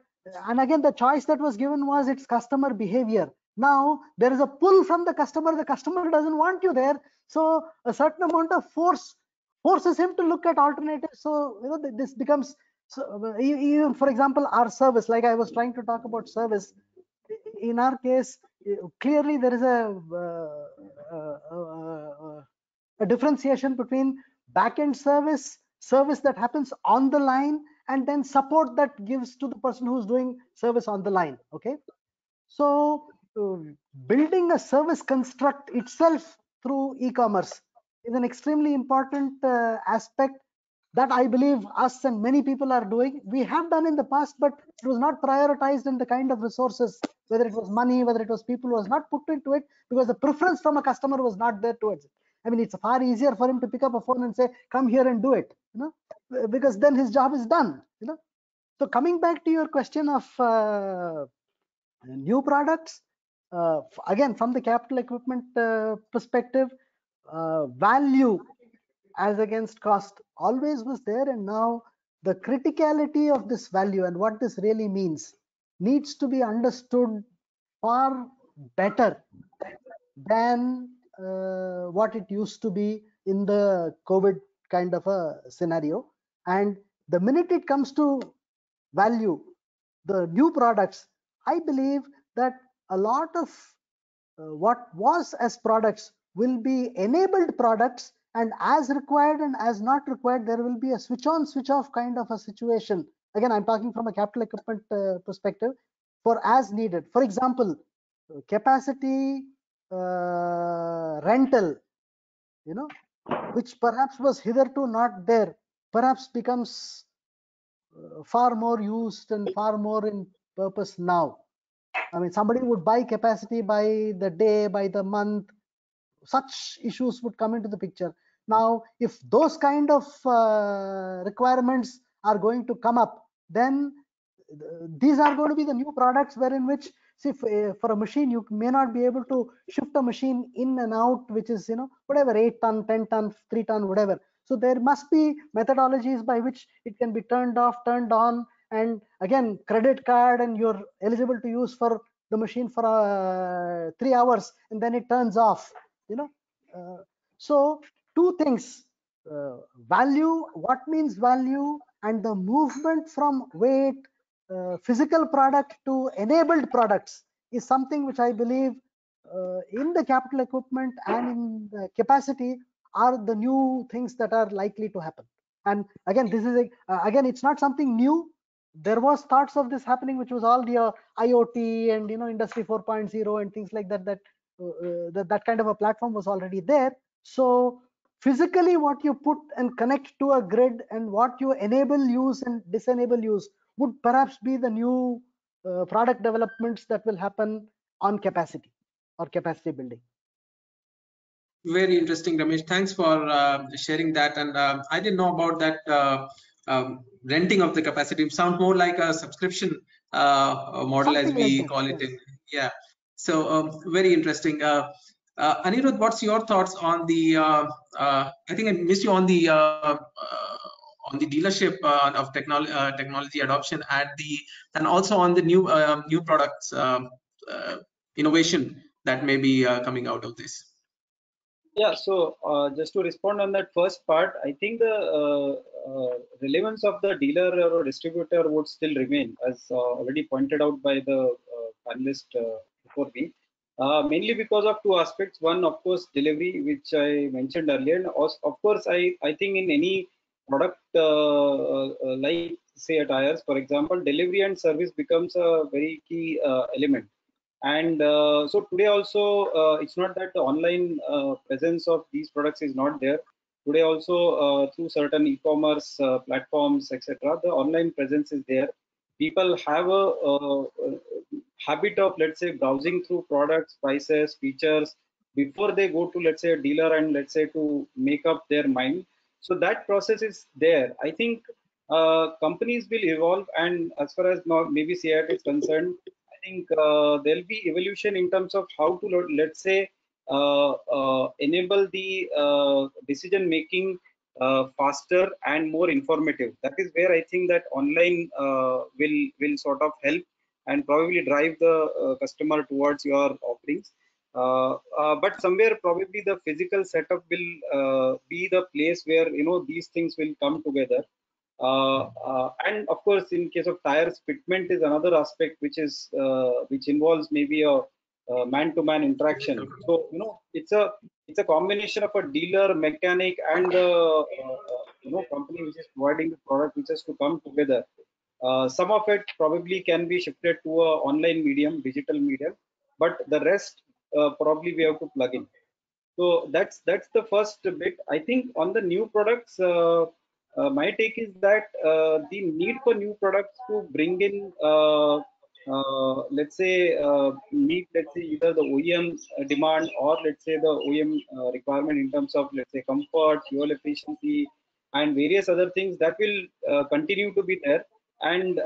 and again, the choice that was given was its customer behavior. Now there is a pull from the customer. The customer doesn't want you there, so a certain amount of forces him to look at alternatives. So this becomes, so even for example, our service, like I was trying to talk about service, in our case, clearly there is a differentiation between back-end service that happens on the line, and then support that gives to the person who's doing service on the line. Okay, so building a service construct itself through e-commerce is an extremely important aspect that I believe us and many people are doing. We have done in the past, but it was not prioritized, in the kind of resources, whether it was money, whether it was people, was not put into it, because the preference from a customer was not there towards it. I mean, it's far easier for him to pick up a phone and say, come here and do it, because then his job is done. So coming back to your question of new products, again, from the capital equipment perspective, value as against cost always was there, and now the criticality of this value and what this really means needs to be understood far better than what it used to be in the COVID kind of a scenario. And the minute it comes to value, the new products, I believe that a lot of what was as products will be enabled products, and as required and as not required, there will be a switch on switch off kind of a situation. Again, I'm talking from a capital equipment perspective, for as needed. For example, capacity rental, which perhaps was hitherto not there, perhaps becomes far more used and far more in purpose now. I mean, somebody would buy capacity by the day, by the month. Such issues would come into the picture. Now, if those kind of requirements are going to come up, then these are going to be the new products, wherein which, see, for a machine, you may not be able to shift a machine in and out, which is, whatever, 8 ton, 10 ton, 3 ton, whatever. So there must be methodologies by which it can be turned off, turned on, and again, credit card, and you're eligible to use for the machine for 3 hours, and then it turns off. So two things: value, what means value, and the movement from weight, physical product to enabled products is something which I believe in the capital equipment and in the capacity are the new things that are likely to happen. And again, this is again, it's not something new. There was thoughts of this happening, which was all the IoT and Industry 4.0 and things like that. That kind of a platform was already there. So physically, what you put and connect to a grid, and what you enable use and disable use, would perhaps be the new product developments that will happen on capacity or capacity building. Very interesting, Ramesh. Thanks for sharing that. And I didn't know about that renting of the capacity. It sounds more like a subscription model, Something as we like call that, it. yes. Yeah. So very interesting. Anirudh, what's your thoughts on the? I think I missed you on the dealership of technology adoption and also on the new products innovation that may be coming out of this. Yeah, so just to respond on that first part, I think the relevance of the dealer or distributor would still remain, as already pointed out by the panelist before me, mainly because of two aspects. One, of course, delivery, which I mentioned earlier. And also, of course, I think in any product like, say, tires, for example, delivery and service becomes a very key element. And so today also, it's not that the online presence of these products is not there. Today also, through certain e-commerce platforms, etc., the online presence is there. People have a habit of, let's say, browsing through products, prices, features, before they go to, let's say, a dealer and let's say to make up their mind. So that process is there. I think companies will evolve, and as far as now maybe CIT is concerned, I think there'll be evolution in terms of how to, let's say, enable the decision making faster and more informative. That is where I think that online will sort of help and probably drive the customer towards your offerings. But somewhere probably the physical setup will be the place where these things will come together. And of course, in case of tires, fitment is another aspect which involves maybe a man-to-man interaction. So it's a combination of a dealer, mechanic, and company which is providing the product, which has to come together. Some of it probably can be shifted to a online medium, digital medium, but the rest probably we have to plug in. So that's the first bit. I think on the new products, my take is that the need for new products to bring in, let's say, meet, let's say, either the OEM demand or let's say the OEM requirement in terms of, let's say, comfort, fuel efficiency, and various other things that will continue to be there. And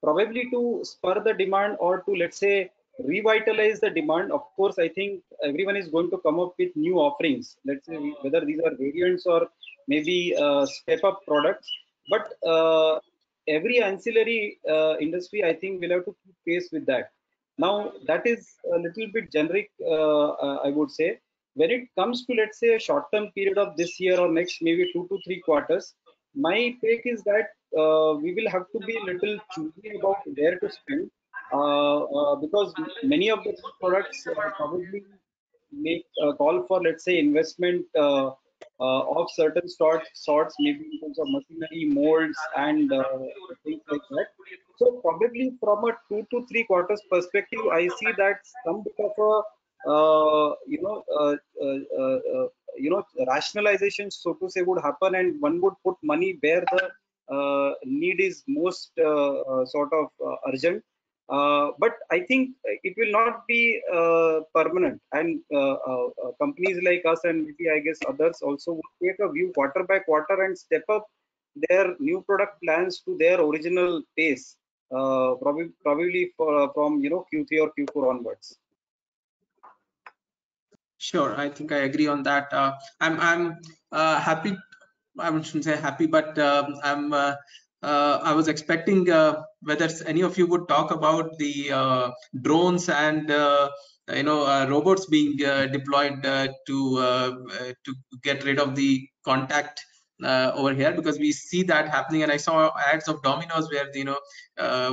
probably to spur the demand or to, let's say, revitalize the demand. Of course, I think everyone is going to come up with new offerings, let's say, whether these are variants or maybe step up products. But every ancillary industry, I think, will have to keep pace with that. Now that is a little bit generic, I would say. When it comes to, let's say, a short term period of this year or next maybe 2 to 3 quarters, my take is that we will have to be a little choosy about where to spend, because many of the products probably make a call for, let's say, investment of certain sorts, maybe in terms of machinery, molds, and things like that. So probably from a 2 to 3 quarters perspective, I see that some bit of a rationalization, so to say, would happen, and one would put money where the need is most sort of urgent. But I think it will not be permanent, and companies like us and maybe I guess others also will take a view quarter by quarter and step up their new product plans to their original pace, probably from Q3 or Q4 onwards. Sure, I think I agree on that. I'm happy. I shouldn't say happy, but I was expecting whether any of you would talk about the drones and robots being deployed to get rid of the contact over here, because we see that happening. And I saw ads of Domino's where a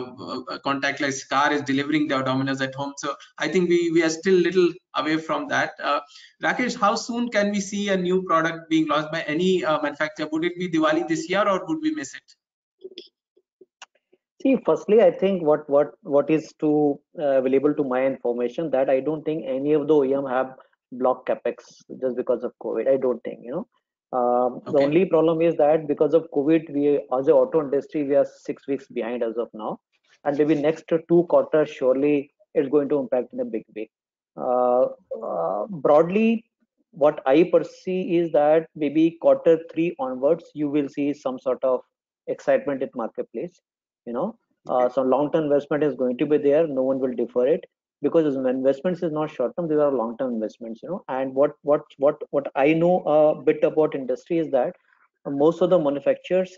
contactless car is delivering their Domino's at home. So I think we are still little away from that. Rakesh, how soon can we see a new product being launched by any manufacturer? Would it be Diwali this year, or would we miss it? See, firstly, I think what is to available to my information, that I don't think any of the OEM have blocked capex just because of COVID. I don't think, Okay. The only problem is that because of COVID, we as an auto industry, we are 6 weeks behind as of now, and maybe next 2 quarters surely it's going to impact in a big way. Broadly, what I perceive is that maybe Q3 onwards, you will see some sort of excitement in marketplace. So long-term investment is going to be there. No one will defer it, because investments is not short-term; these are long-term investments. And what I know a bit about industry is that most of the manufacturers,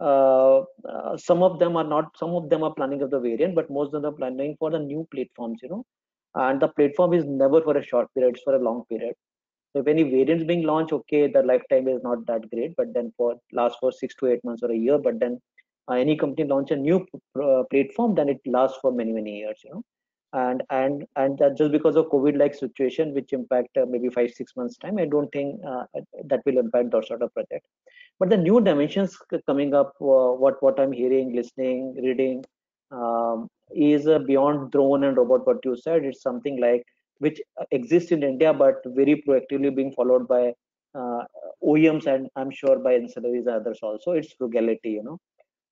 some of them are planning of the variant, but most of them are planning for the new platforms. And the platform is never for a short period; it's for a long period. So if any variants being launched, okay, the lifetime is not that great, but then last for 6 to 8 months or a year. But then any company launch a new platform, then it lasts for many years. And that just because of COVID-like situation, which impact maybe 5-6 months time, I don't think that will impact that sort of project. But the new dimensions coming up, what I'm hearing, listening, reading, is beyond drone and robot. What you said, it's something like which exists in India, but very proactively being followed by OEMs, and I'm sure by ancillaries and others also. It's frugality.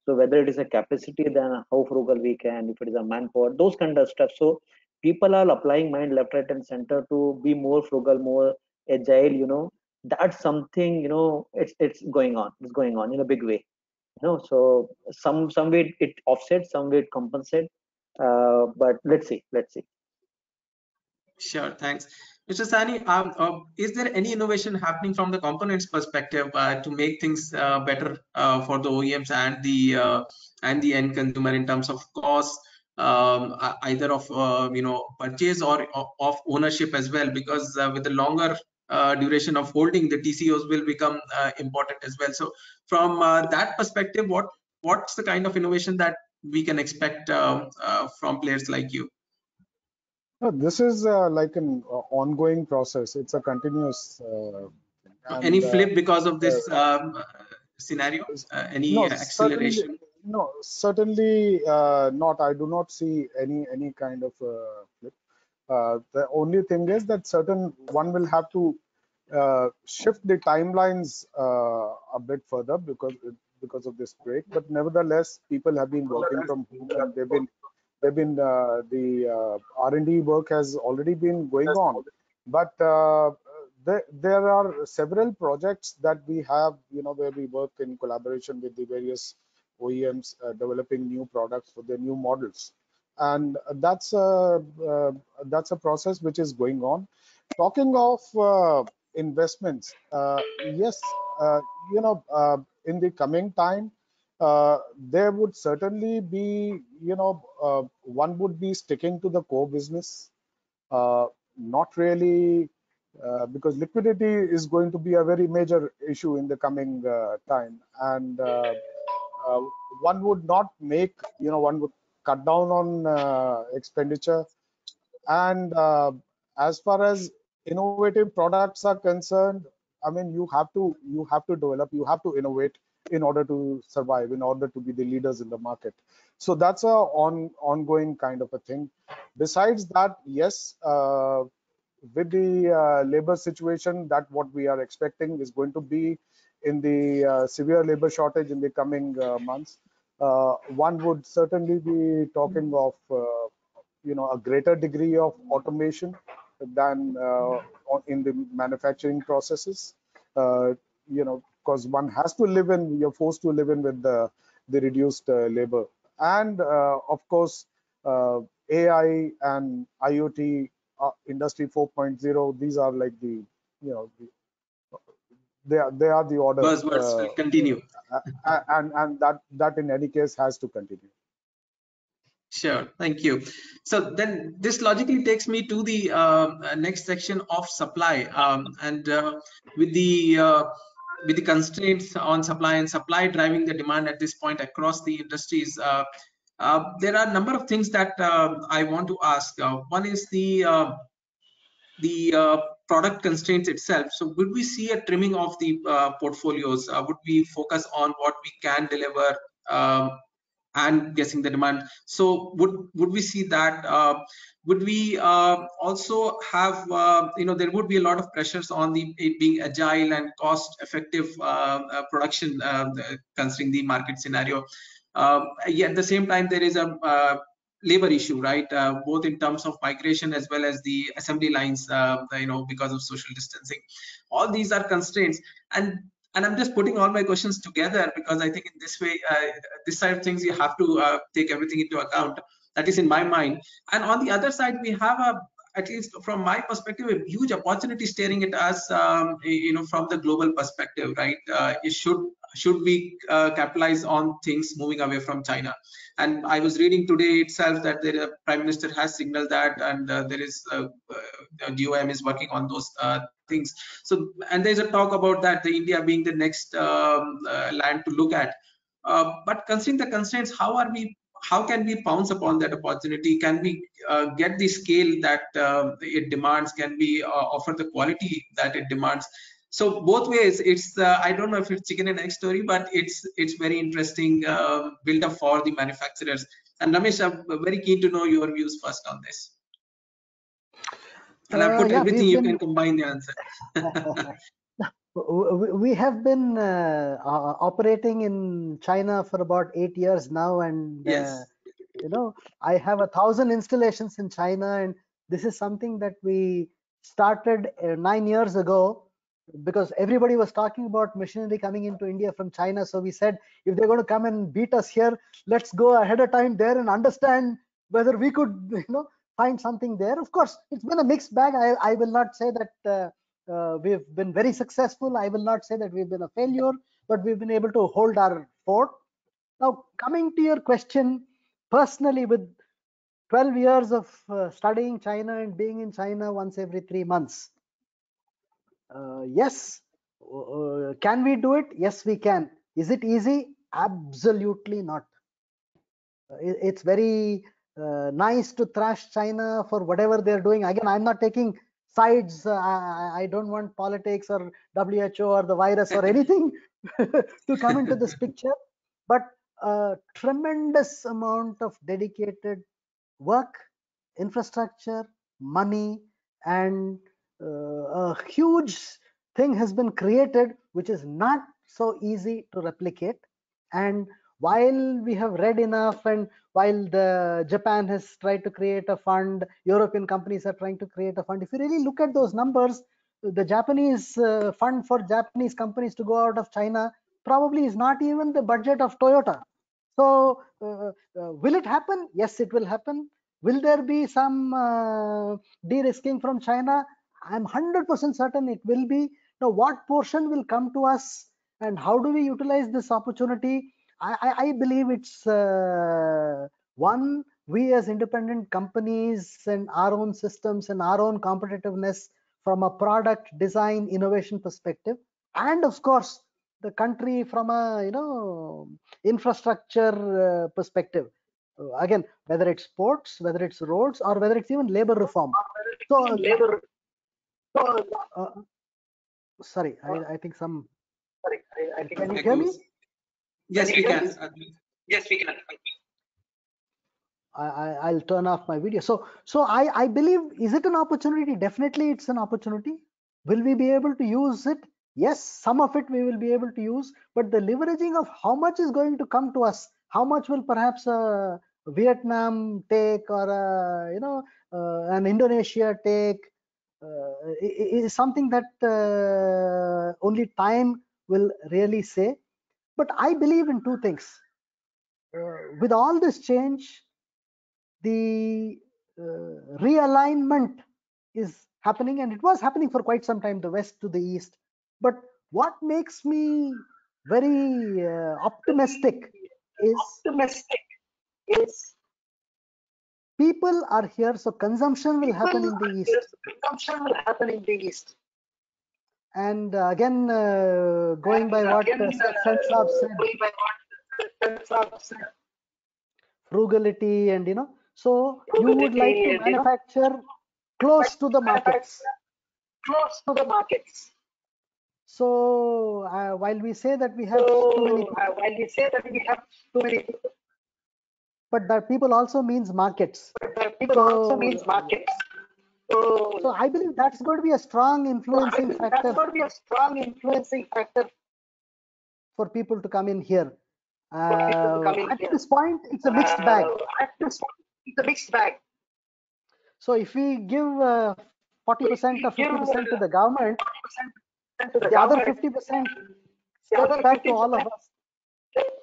So whether it is a capacity, then how frugal we can, if it is a manpower, those kind of stuff. So people are applying mind left, right, and center to be more frugal, more agile. That's something, it's going on. It's going on in a big way. So some way it offsets, some way it compensates. But let's see. Sure, thanks. Mr. Sani, is there any innovation happening from the components perspective to make things better for the OEMs and the end consumer in terms of cost, either of purchase or of ownership as well? Because with the longer duration of holding, the TCOs will become important as well. So from that perspective, what's the kind of innovation that we can expect from players like you? No, this is like an ongoing process. It's a continuous Any and flip because of this scenario? Any no, acceleration? certainly not. I do not see any kind of flip. The only thing is that one will have to shift the timelines a bit further because of this break. But nevertheless, people have been working from home, and the R&D work has already been going on. But there are several projects that we have, where we work in collaboration with the various OEMs developing new products for their new models, and that's a process which is going on. Talking of investments, yes, in the coming time, there would certainly be, one would be sticking to the core business, not really, because liquidity is going to be a very major issue in the coming time, and uh, one would not make, one would cut down on expenditure. And as far as innovative products are concerned, I mean, you have to develop, you have to innovate in order to survive, in order to be the leaders in the market. So that's a ongoing kind of a thing. Besides that, yes, with the labor situation, that what we are expecting is going to be in the severe labor shortage in the coming months. One would certainly be talking of a greater degree of automation than in the manufacturing processes. Because one has to live in, you're forced to live in with the reduced labor, and of course, AI and IoT, Industry 4.0. These are like they are the order, Buzzwords will continue. and that in any case has to continue. Sure, thank you. So then this logically takes me to the next section of supply, and with the constraints on supply and supply driving the demand at this point across the industries, there are a number of things that I want to ask. One is the product constraints itself. So would we see a trimming of the portfolios? Would we focus on what we can deliver and guessing the demand? So would we see that? Would we also have, there would be a lot of pressures on it being agile and cost effective production, considering the market scenario. At the same time, there is a labor issue, right? Both in terms of migration as well as the assembly lines, because of social distancing. All these are constraints, and I'm just putting all my questions together because I think in this way, this side of things, you have to take everything into account. That is in my mind. And on the other side, we have at least from my perspective, a huge opportunity staring at us, from the global perspective, right? Should we capitalize on things moving away from China? And I was reading today itself that the Prime Minister has signaled that, and there is DOM is working on those things. So, and there's a talk about that, the India being the next land to look at. But considering the constraints, how can we pounce upon that opportunity? Can we get the scale that it demands? Can we offer the quality that it demands? So both ways, it's I don't know if it's chicken and egg story, but it's very interesting build up for the manufacturers. And Ramesh, I'm very keen to know your views first on this. And I put everything you can combine the answer. We have been operating in China for about 8 years now, and yes. I have 1,000 installations in China, and this is something that we started 9 years ago, because everybody was talking about machinery coming into India from China. So we said, if they're going to come and beat us here, let's go ahead of time there and understand whether we could, find something there. Of course, it's been a mixed bag. I will not say that we've been very successful. I will not say that we've been a failure, but we've been able to hold our fort. Now, coming to your question, personally, with 12 years of studying China and being in China once every 3 months, yes. Can we do it? Yes, we can. Is it easy? Absolutely not. It's very nice to thrash China for whatever they're doing. Again, I'm not taking sides. I don't want politics or WHO or the virus or anything to come into this picture. But a tremendous amount of dedicated work, infrastructure, money, and a huge thing has been created, which is not so easy to replicate. And while we have read enough, and while the Japan has tried to create a fund, European companies are trying to create a fund. If you really look at those numbers, the Japanese fund for Japanese companies to go out of China probably is not even the budget of Toyota. So will it happen? Yes, it will happen. Will there be some de-risking from China? I'm 100% certain it will be. Now, what portion will come to us, and how do we utilize this opportunity? I believe it's one, we as independent companies and our own systems and our own competitiveness from a product design innovation perspective, and of course the country from a infrastructure perspective. Again, whether it's ports, whether it's roads, or whether it's even labor reform. So sorry, I think some. Can you hear me? Yes, we can. Yes, we can. I'll turn off my video. So I believe, is it an opportunity? Definitely it's an opportunity. Will we be able to use it? Yes, some of it we will be able to use, but the leveraging of how much is going to come to us, how much will perhaps Vietnam take, or an Indonesia take, is something that only time will really say. But I believe in two things. With all this change, the realignment is happening, and it was happening for quite some time, the west to the east. But what makes me very optimistic is people are here, so consumption will happen in the east. And again, going by what Sen Saab said, frugality, and so you would like to manufacture close to the markets. So while we say that we have too many, but that people also means markets. So I believe that's going to be a strong influencing factor for people to come in here. At this point, it's a mixed bag. So if we give 40% or 50% to the government, the other 50% steps back to all of us.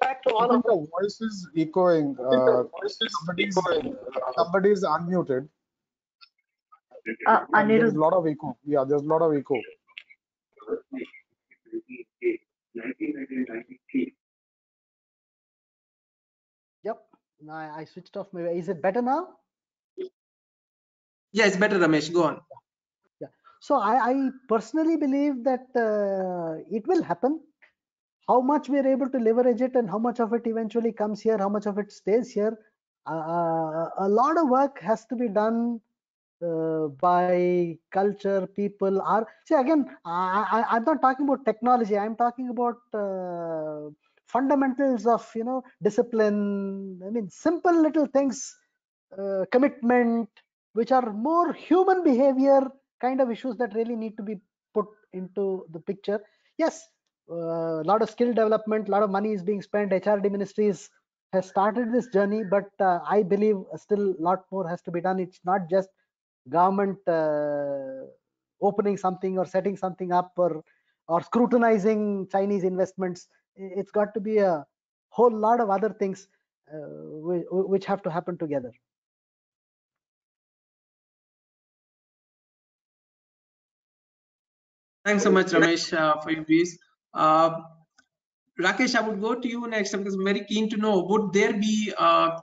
I think the voice is echoing. Somebody's unmuted. There's a lot of echo. Yeah, there's a lot of echo. Yep. I switched off my. Is it better now? Yeah, it's better, Ramesh. Go on. Yeah. So I personally believe that it will happen. How much we are able to leverage it, and how much of it eventually comes here, how much of it stays here. A lot of work has to be done by culture, people. See, again, I'm not talking about technology. I'm talking about fundamentals of discipline. I mean, simple little things, commitment, which are more human behavior kind of issues that really need to be put into the picture. Yes, a lot of skill development, a lot of money is being spent. HRD ministries has started this journey, but I believe still a lot more has to be done. It's not just government opening something or setting something up or scrutinizing Chinese investments. It's got to be a whole lot of other things which have to happen together. Thanks so much, Ramesh, for your views. Rakesh, I would go to you next because I'm very keen to know, would there be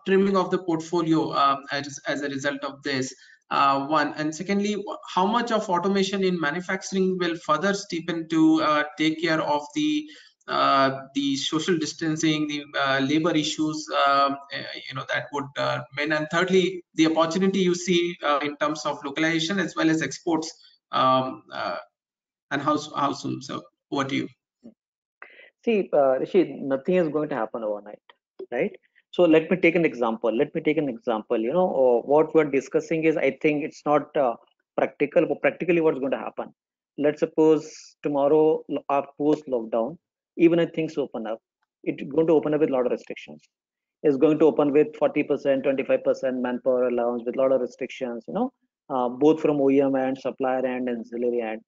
trimming of the portfolio as a result of this? One, and secondly, how much of automation in manufacturing will further steepen to take care of the social distancing, the labor issues, that would mean. And thirdly, the opportunity you see in terms of localization as well as exports, and how soon? So over to you. See, Rishi, nothing is going to happen overnight, right? So let me take an example. What we're discussing is, I think it's not practical, but practically what's going to happen. Let's suppose tomorrow, post lockdown, even if things open up, it's going to open up with a lot of restrictions. It's going to open with 40%, 25% manpower allowance with a lot of restrictions, both from OEM and supplier and ancillary end.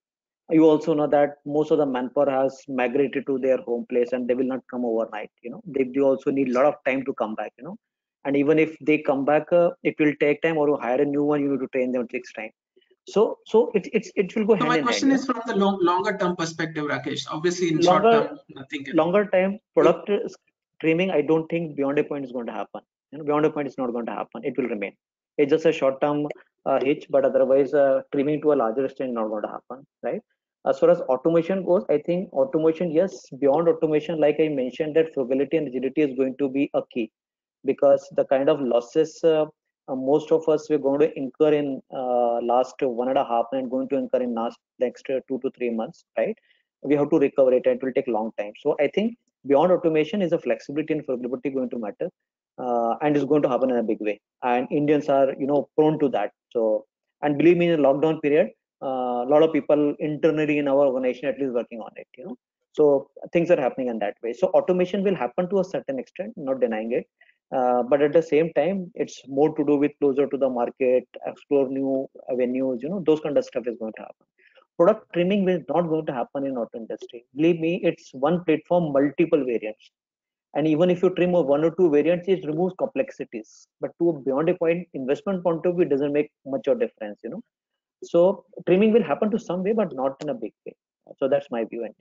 You also know that most of the manpower has migrated to their home place and they will not come overnight. They also need a lot of time to come back. And even if they come back, it will take time, or you hire a new one, you need to train them, it takes time. So it will go So hand my in question hand. is from the longer term perspective, Rakesh. Obviously, in short Longer term, nothing can. longer time product streaming, I don't think beyond a point is going to happen. Beyond a point it's not going to happen. It will remain. It's just a short term hitch, but otherwise trimming to a larger extent not going to happen, right? As far as automation goes, I think automation, yes. Beyond automation, like I mentioned, that frugality and rigidity is going to be a key, because the kind of losses most of us we're going to incur in last 1.5 and going to incur in next 2 to 3 months, right? We have to recover it, and it will take long time. So I think beyond automation is a flexibility and flexibility going to matter, and is going to happen in a big way. And Indians are prone to that. So, and believe me, in the lockdown period, a lot of people internally in our organization at least working on it. So things are happening in that way. So automation will happen to a certain extent, not denying it. But at the same time, it's more to do with closer to the market, explore new avenues, those kind of stuff is going to happen. Product trimming is not going to happen in auto industry. Believe me, it's one platform, multiple variants. And even if you trim one or two variants, it removes complexities. But to beyond a point, investment point of view, it doesn't make much of difference, So trimming will happen to some way, but not in a big way. So that's my view, and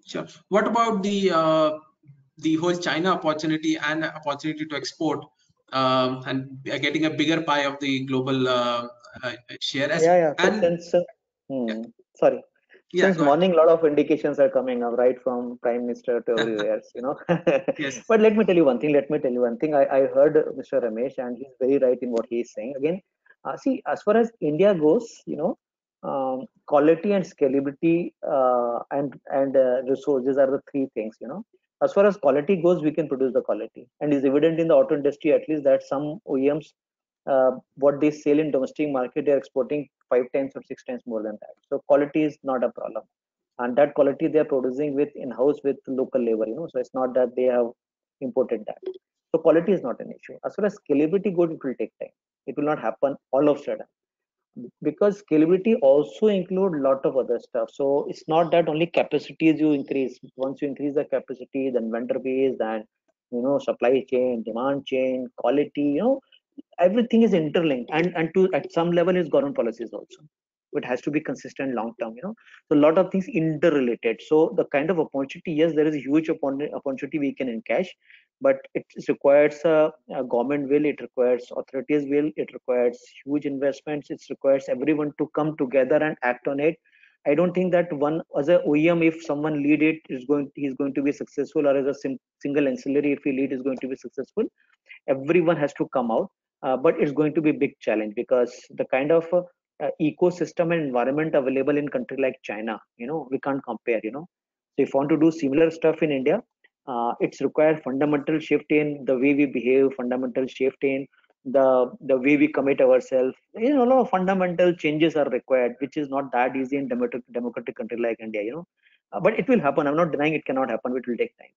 Sure. What about the whole China opportunity and opportunity to export, and getting a bigger pie of the global share? yeah. So And since yeah, sorry. yeah, Since go ahead. morning, a lot of indications are coming up, right, from Prime Minister to everywhere, Yes. But let me tell you one thing. I heard Mr. Ramesh, and he's very right in what he's saying. Again, see, as far as India goes, quality and scalability and resources are the three things. As far as quality goes, we can produce the quality, and it's evident in the auto industry at least that some OEMs, what they sell in domestic market, they're exporting 5 times or 6 times more than that. So quality is not a problem, and that quality they are producing with in-house with local labor. So it's not that they have imported that. So quality is not an issue. As far as scalability goes, it will take time. It will not happen all of a sudden, because scalability also include a lot of other stuff. So it's not that only capacities you increase. Once you increase the capacity, then vendor base, then supply chain, demand chain, quality, everything is interlinked, and to at some level is government policies also. It has to be consistent long term. So a lot of things interrelated. So the kind of opportunity, yes, there is a huge opportunity we can encash, but it requires a government will, it requires authorities will, it requires huge investments, it requires everyone to come together and act on it. I don't think that one as a OEM, if someone lead it, he's going to be successful, or as a single ancillary, if he lead, is going to be successful. Everyone has to come out, but it's going to be a big challenge, because the kind of ecosystem and environment available in country like China, we can't compare. So if you want to do similar stuff in India, it's required fundamental shift in the way we behave, fundamental shift in the way we commit ourselves. A lot of fundamental changes are required, which is not that easy in democratic country like India. But it will happen. I'm not denying it cannot happen. It will take time.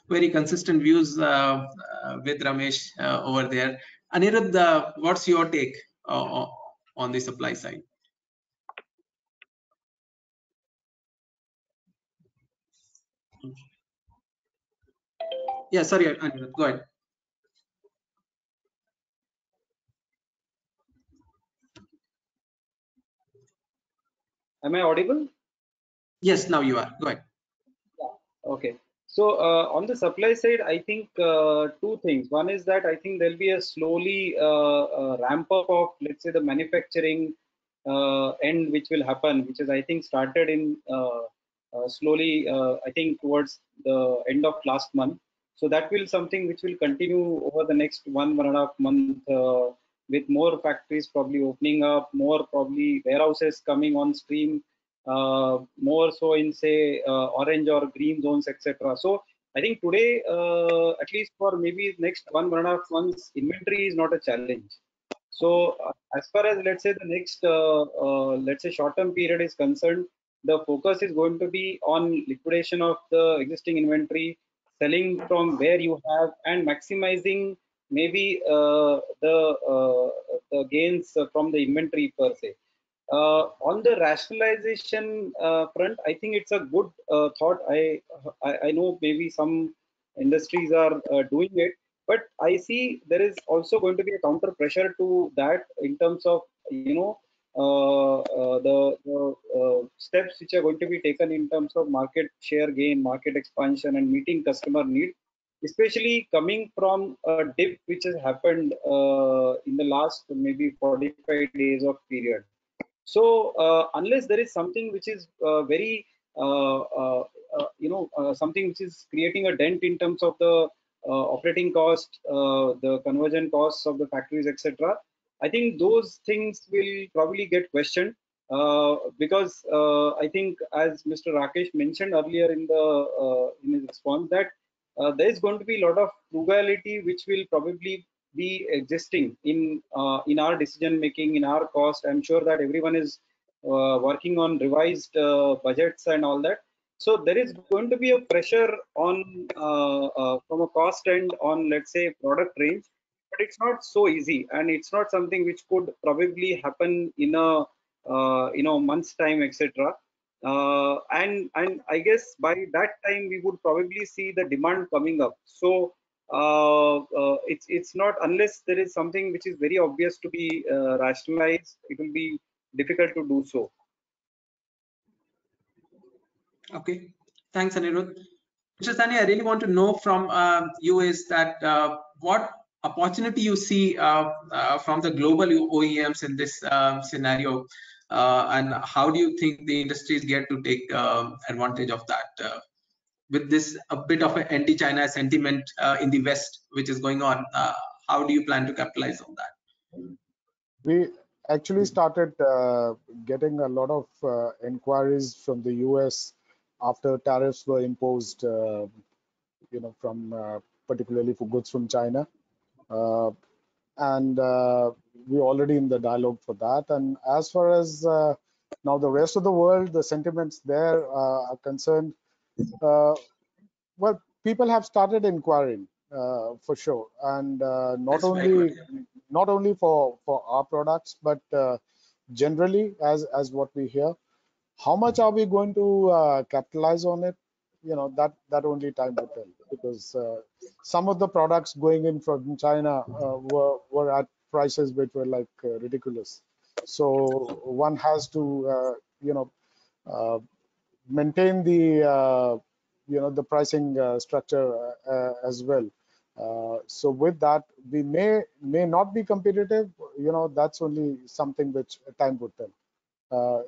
very consistent views with Ramesh over there. Anirudh, what's your take on the supply side? Yeah, sorry, Anirudh, go ahead. Am I audible? Yes, now you are. Go ahead. Okay. So on the supply side, I think two things. One is that I think there'll be a slowly ramp up of, let's say, the manufacturing end, which will happen, which is I think started in slowly, I think towards the end of last month. So that will something which will continue over the next 1.5 month, with more factories probably opening up, more probably warehouses coming on stream. More so in say orange or green zones, etc. So I think today, at least for maybe next 1.5 months, inventory is not a challenge. So as far as let's say the next let's say short-term period is concerned, the focus is going to be on liquidation of the existing inventory, selling from where you have, and maximizing maybe the gains from the inventory per se. On the rationalization front, I think it's a good thought. I know maybe some industries are doing it, but I see there is also going to be a counter pressure to that in terms of the steps which are going to be taken in terms of market share gain, market expansion, and meeting customer need, especially coming from a dip which has happened in the last maybe 45 days of period. So unless there is something which is very something which is creating a dent in terms of the operating cost, the conversion costs of the factories, etc., I think those things will probably get questioned because I think, as Mr. Rakesh mentioned earlier in his response, that there is going to be a lot of frugality which will probably be existing in our decision making, in our cost. I'm sure that everyone is working on revised budgets and all that. So there is going to be a pressure on from a cost end on, let's say, product range, but it's not so easy, and it's not something which could probably happen in a month's time, etc. And I guess by that time we would probably see the demand coming up. So it's not, unless there is something which is very obvious to be rationalized, it will be difficult to do so. Okay, thanks, Anirudh. Mr. Sani, I really want to know from you is that what opportunity you see from the global OEMs in this scenario, and how do you think the industries get to take advantage of that? With this a bit of an anti-China sentiment in the West, which is going on, how do you plan to capitalize on that? We actually started getting a lot of inquiries from the US after tariffs were imposed, from particularly for goods from China. And we're already in the dialogue for that. And as far as now the rest of the world, the sentiments there are concerned, well, people have started inquiring for sure, and not only for our products, but generally as what we hear. How much are we going to capitalize on it? That only time will tell, because some of the products going in from China were at prices which were like ridiculous. So one has to maintain the the pricing structure as well. So with that, we may not be competitive. That's only something which time would tell.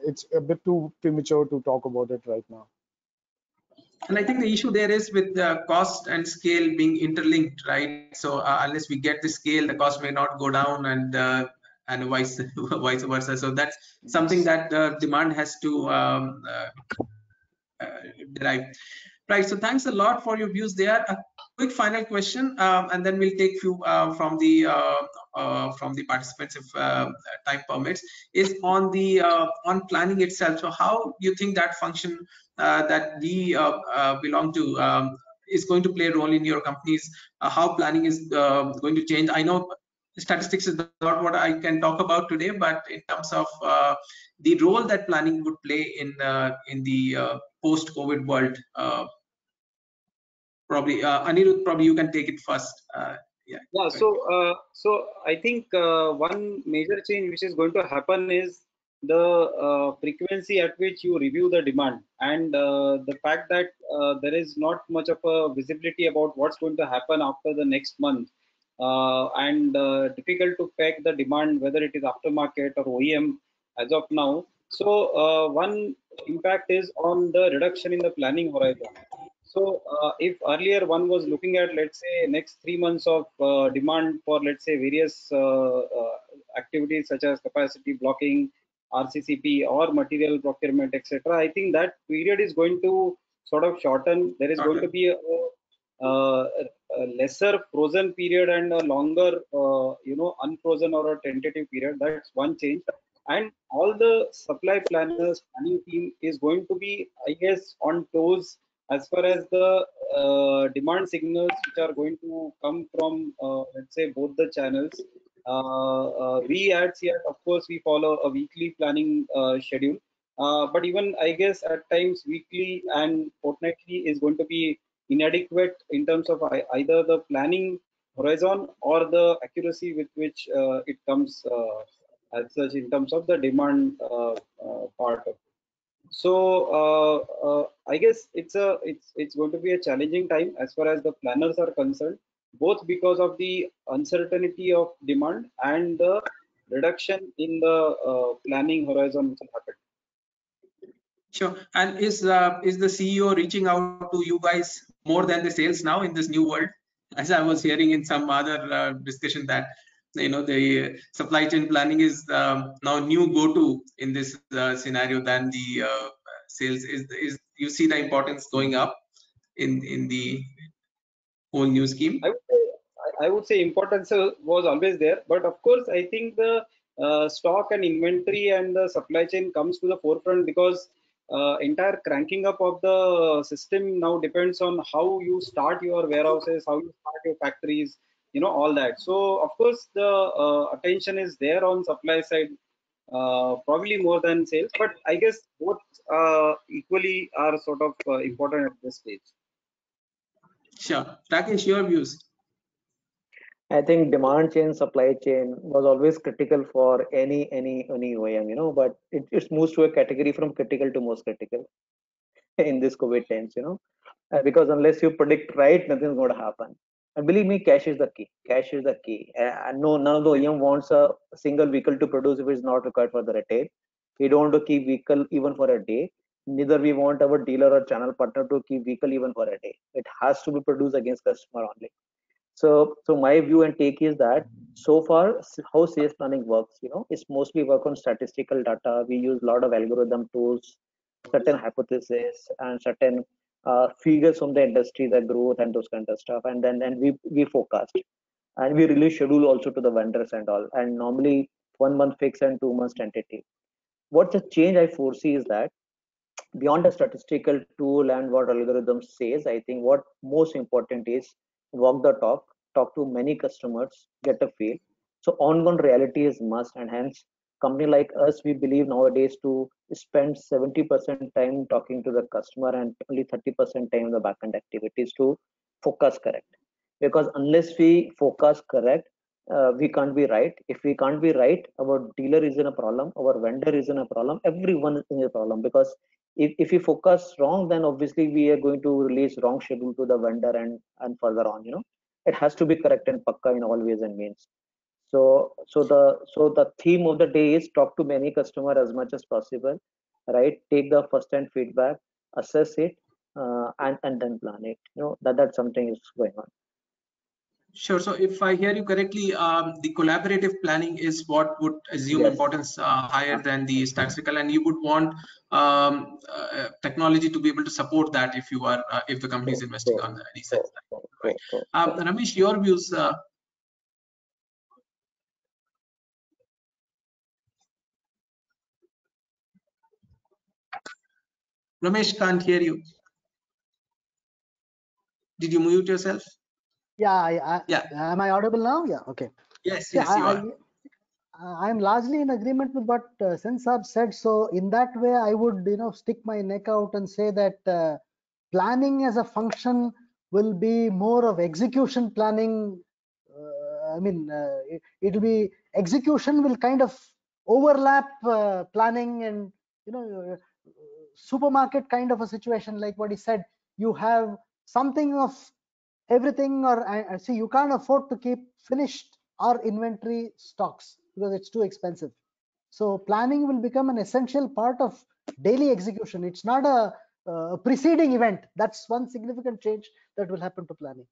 It's a bit too premature to talk about it right now. And I think the issue there is with the cost and scale being interlinked, right? So unless we get the scale, the cost may not go down, and vice versa. So that's something that demand has to derive. Right. So thanks a lot for your views there. A quick final question, and then we'll take few from the participants if time permits. Is on the on planning itself. So how you think that function that we belong to is going to play a role in your companies, how planning is going to change. I know statistics is not what I can talk about today, but in terms of the role that planning would play in the post-COVID world, probably Anirudh, probably you can take it first. Yeah, so I think one major change which is going to happen is the frequency at which you review the demand, and the fact that there is not much of a visibility about what's going to happen after the next month, and difficult to peg the demand whether it is aftermarket or OEM as of now. So one impact is on the reduction in the planning horizon. So if earlier one was looking at, let's say, next 3 months of demand for, let's say, various activities such as capacity blocking, RCCP, or material procurement, etc., I think that period is going to sort of shorten. There is going to be a lesser frozen period and a longer, unfrozen or a tentative period. That's one change. And all the supply planners, planning team is going to be, I guess, on toes as far as the demand signals which are going to come from, let's say, both the channels. We at CEAT, of course, we follow a weekly planning schedule. But even, I guess, at times weekly and fortnightly is going to be inadequate in terms of either the planning horizon or the accuracy with which it comes as such in terms of the demand part of it. So I guess it's going to be a challenging time as far as the planners are concerned, both because of the uncertainty of demand and the reduction in the planning horizon which will happen. Sure. And is the CEO reaching out to you guys more than the sales now in this new world? As I was hearing in some other discussion that the supply chain planning is now new go-to in this scenario than the sales. Is you see the importance going up in the whole new scheme? I would say importance was always there, but of course I think the stock and inventory and the supply chain comes to the forefront because entire cranking up of the system now depends on how you start your warehouses, how you start your factories, all that. So of course the attention is there on supply side, probably more than sales, but I guess both equally are sort of important at this stage. Sure. Rakesh, your views? I think demand chain, supply chain was always critical for any OEM, but it moves to a category from critical to most critical in this COVID times, because unless you predict right, nothing's going to happen. And believe me, cash is the key. Cash is the key. No, none of the OEM wants a single vehicle to produce if it's not required for the retail. We don't want to keep vehicle even for a day. Neither we want our dealer or channel partner to keep vehicle even for a day. It has to be produced against customer only. So my view and take is that so far how sales planning works, it's mostly work on statistical data. We use a lot of algorithm tools, certain hypotheses, and certain figures from the industry, the growth and those kind of stuff, and then we forecast, and we release schedule also to the vendors and all. And normally 1 month fixed and 2 months tentative. What's the change I foresee is that beyond the statistical tool and what algorithm says, I think what most important is walk the talk to many customers, get a feel. So on-ground reality is must, and hence company like us, we believe nowadays to spend 70% time talking to the customer and only 30% time in the backend activities to focus correct. Because unless we focus correct, we can't be right. If we can't be right, our dealer is in a problem, our vendor is in a problem, everyone is in a problem. Because if we focus wrong, then obviously we are going to release wrong schedule to the vendor and further on. It has to be correct and pakka in all ways and means. So the theme of the day is talk to many customer as much as possible, right? Take the first hand feedback, assess it, and then plan it. That's something is going on. Sure. So if I hear you correctly, the collaborative planning is what would assume importance higher than the statistical, and you would want technology to be able to support that if the company is investing on the any side. Right. Ramesh, your views. Ramesh, can't hear you. Did you mute yourself? Yeah, Yeah. Am I audible now? Yeah, okay. Yes, Yeah, yes, you are. I'm largely in agreement with what Sensab said. So in that way, I would stick my neck out and say that planning as a function will be more of execution planning. It'll be execution will kind of overlap planning, and supermarket kind of a situation, like what he said. You have something of everything, or see, you can't afford to keep finished or inventory stocks because it's too expensive. So planning will become an essential part of daily execution. It's not a preceding event. That's one significant change that will happen to planning.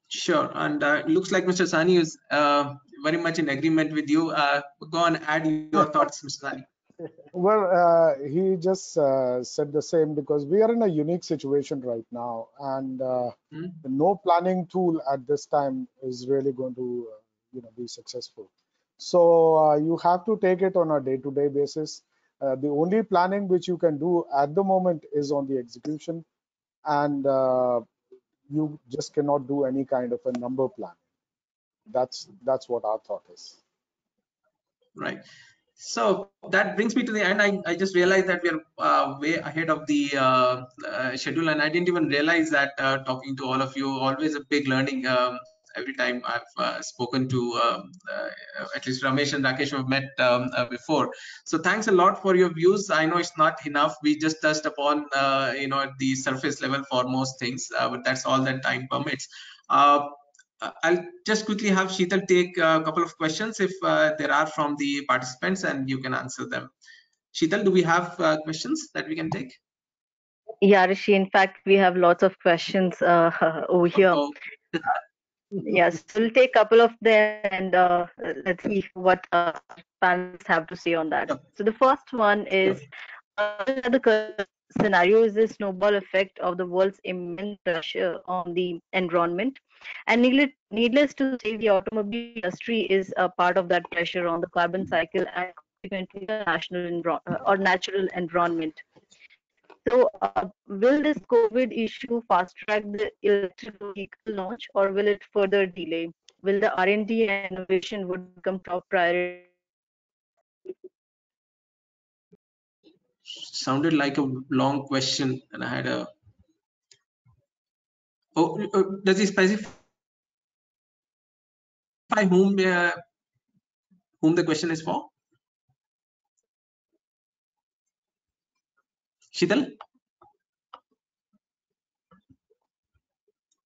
Sure, and looks like Mr. Sani is very much in agreement with you. Go on, add your thoughts, Mr. Sani. Well, he just said the same, because we are in a unique situation right now, and no planning tool at this time is really going to be successful. So you have to take it on a day-to-day basis. The only planning which you can do at the moment is on the execution, and you just cannot do any kind of a number plan. That's what our thought is. Right. So that brings me to the end. I just realized that we are way ahead of the schedule, and I didn't even realize that talking to all of you, always a big learning. Every time I've spoken to at least Ramesh and Rakesh, who have met before. So thanks a lot for your views. I know it's not enough. We just touched upon at the surface level for most things, but that's all that time permits. I'll just quickly have Sheetal take a couple of questions if there are from the participants, and you can answer them. Sheetal, do we have questions that we can take? Yeah, Rishi, in fact, we have lots of questions over here. Yes, we'll take a couple of them, and let's see what panelists have to say on that. Sure. So the first one is, the current scenario is the snowball effect of the world's immense pressure on the environment, and needless to say, the automobile industry is a part of that pressure on the carbon cycle and consequently the natural environment. So, will this COVID issue fast track the electric vehicle launch, or will it further delay? Will the R&D and innovation would become top priority? Sounded like a long question, and I had a. Does he specify whom the question is for? Sheetal?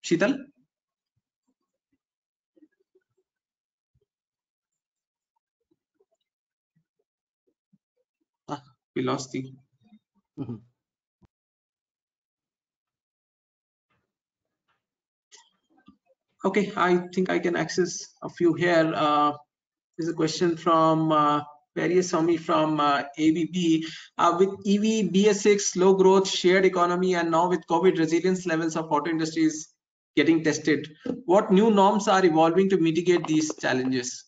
Sheetal? We lost the. Okay, I think I can access a few here. There's a question from Swami from ABB. With EV, BS6, low growth, shared economy, and now with COVID, resilience levels of auto industry is getting tested. What new norms are evolving to mitigate these challenges?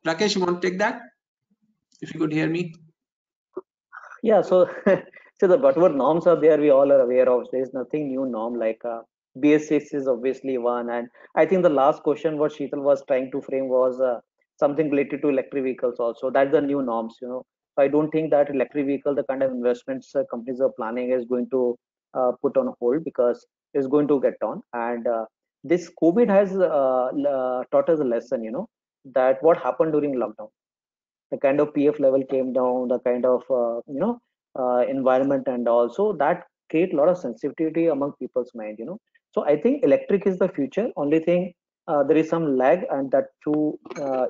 Rakesh, you want to take that? If you could hear me. Yeah, so so whatever norms are there, we all are aware of. There is nothing new norm, like BS6 is obviously one, and I think the last question what Sheetal was trying to frame was something related to electric vehicles also. That's the new norms. So I don't think that electric vehicle, the kind of investments companies are planning, is going to put on hold, because it's going to get on. And this COVID has taught us a lesson, that what happened during lockdown. The kind of PF level came down, the kind of environment, and also that create a lot of sensitivity among people's mind. So I think electric is the future. Only thing, there is some lag, and that too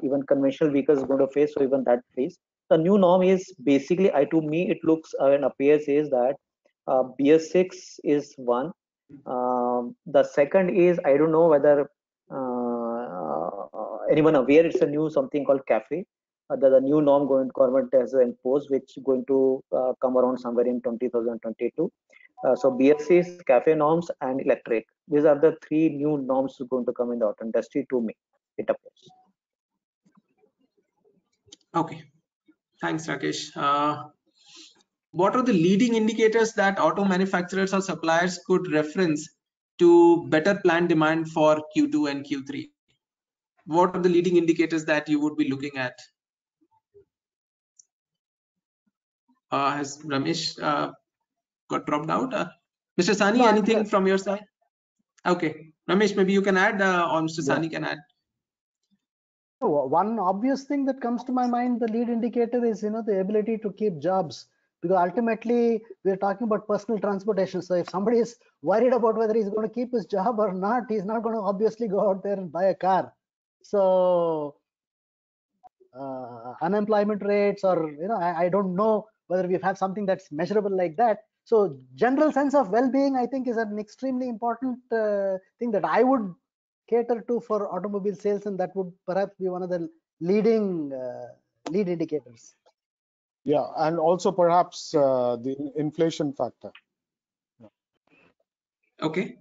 even conventional vehicles is going to face. So even that phase, the new norm is basically, to me it looks and appears is that BS6 is one. The second is, I don't know whether anyone aware, it's a new something called CAFE. The new norm government has imposed, which is going to come around somewhere in 2022. So BS6, CAFE norms, and electric. These are the three new norms going to come in the auto industry, to me, it appears. Okay, thanks, Rakesh. what are the leading indicators that auto manufacturers or suppliers could reference to better plan demand for Q2 and Q3? What are the leading indicators that you would be looking at? Has Ramesh got dropped out? Mr. Sani, No, I'm anything here. from your side? Okay, Ramesh, maybe you can add, or Mr. Yeah. Sani can add. One obvious thing that comes to my mind, the lead indicator is, the ability to keep jobs, because ultimately we're talking about personal transportation. So if somebody is worried about whether he's going to keep his job or not, he's not going to obviously go out there and buy a car. So unemployment rates, or I don't know whether we have something that's measurable like that. So general sense of well-being, I think, is an extremely important thing that I would cater to for automobile sales, and that would perhaps be one of the leading lead indicators. Yeah, and also perhaps the inflation factor. Okay.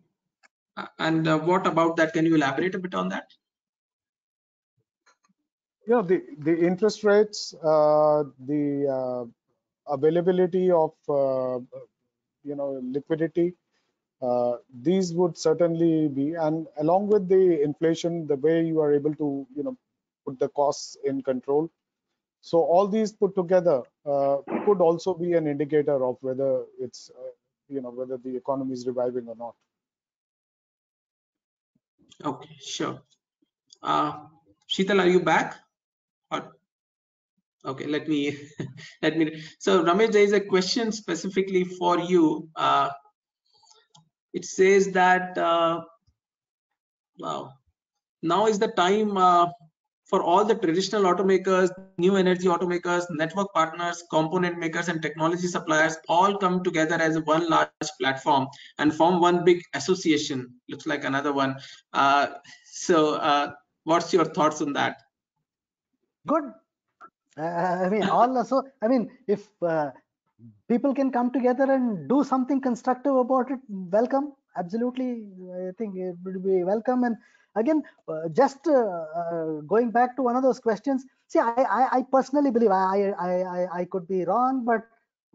And what about that? Can you elaborate a bit on that? Yeah, the interest rates, the availability of liquidity, these would certainly be, and along with the inflation, the way you are able to put the costs in control. So all these put together could also be an indicator of whether it's whether the economy is reviving or not. Okay, sure. Sheetal, are you back? Okay, let me so Ramesh, there is a question specifically for you. It says that wow, now is the time for all the traditional automakers, new energy automakers, network partners, component makers, and technology suppliers all come together as one large platform and form one big association. Looks like another one. So what's your thoughts on that? Good. If people can come together and do something constructive about it, welcome. Absolutely, I think it would be welcome. And again, just going back to one of those questions, see, I personally believe, I could be wrong, but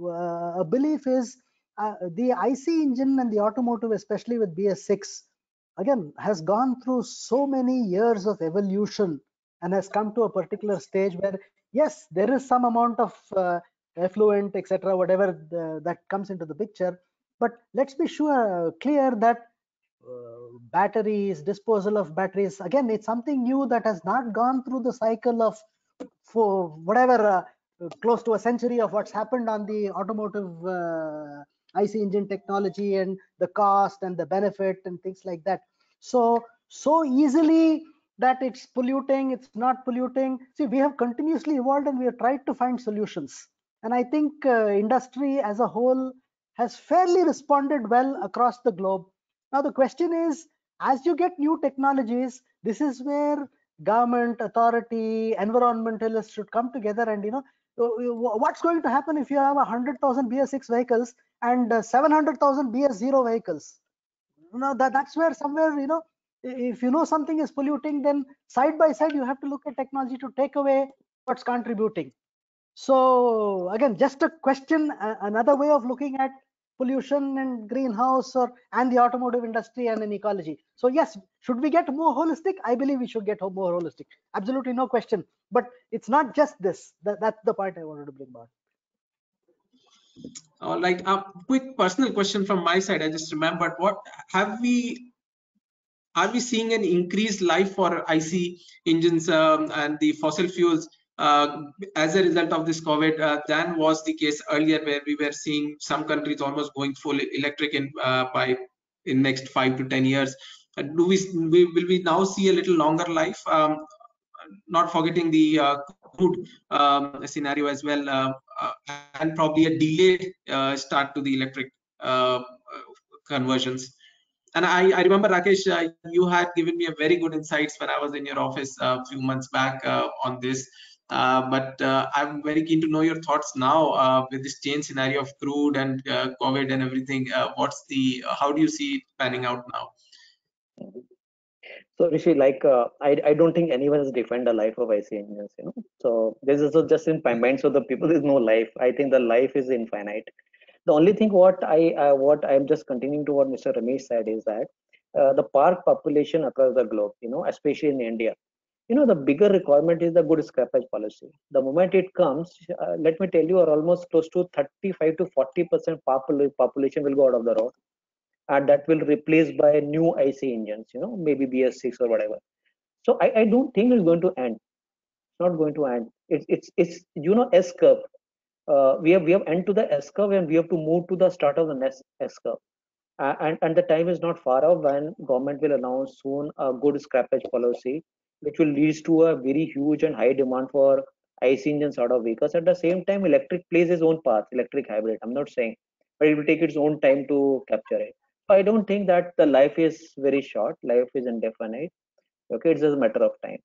a belief is the IC engine and the automotive, especially with BS6, again, has gone through so many years of evolution and has come to a particular stage where, yes, there is some amount of effluent, etc., whatever that comes into the picture. But let's be clear that batteries, disposal of batteries, again, it's something new that has not gone through the cycle of, for whatever, close to a century of what's happened on the automotive IC engine technology and the cost and the benefit and things like that. So easily that it's polluting, it's not polluting. See, we have continuously evolved and we have tried to find solutions. And I think industry as a whole has fairly responded well across the globe. Now, the question is, as you get new technologies, this is where government, authority, environmentalists should come together and, what's going to happen if you have 100,000 BS6 vehicles and 700,000 BS0 vehicles? That's where somewhere, if you know something is polluting, then side by side you have to look at technology to take away what's contributing. So again, just a question, another way of looking at pollution and greenhouse and the automotive industry and in ecology. So yes, should we get more holistic? I believe we should get more holistic. Absolutely no question. But it's not just this. That's the point I wanted to bring about. All right. A quick personal question from my side. I just remembered, are we seeing an increased life for IC engines and the fossil fuels as a result of this COVID than was the case earlier, where we were seeing some countries almost going full electric in next 5 to 10 years? Will we now see a little longer life? Not forgetting the crude scenario as well, and probably a delayed start to the electric conversions. And I remember, Rakesh, you had given me a very good insights when I was in your office a few months back on this. But I'm very keen to know your thoughts now with this change scenario of crude and COVID and everything. How do you see it panning out now? So Rishi, like I don't think anyone has defined the life of IC engines, you know. So this is just in minds of the people. There's no life. I think the life is infinite. The only thing what I'm just continuing to what Mr. Ramesh said is that the park population across the globe, you know, especially in India, you know, the bigger requirement is the good scrappage policy. The moment it comes, let me tell you, are almost close to 35 to 40% population will go out of the road, and that will replace by new IC engines, you know, maybe BS6 or whatever. So I don't think it's going to end. It's not going to end. It's you know, S curve. We have end to the S curve, and we have to move to the start of the next S curve. And the time is not far off when government will announce soon a good scrappage policy, which will lead to a very huge and high demand for IC engines out of vehicles. At the same time, electric plays its own path, electric hybrid. I'm not saying, but it will take its own time to capture it. So I don't think that the life is very short. Life is indefinite. Okay, it's just a matter of time.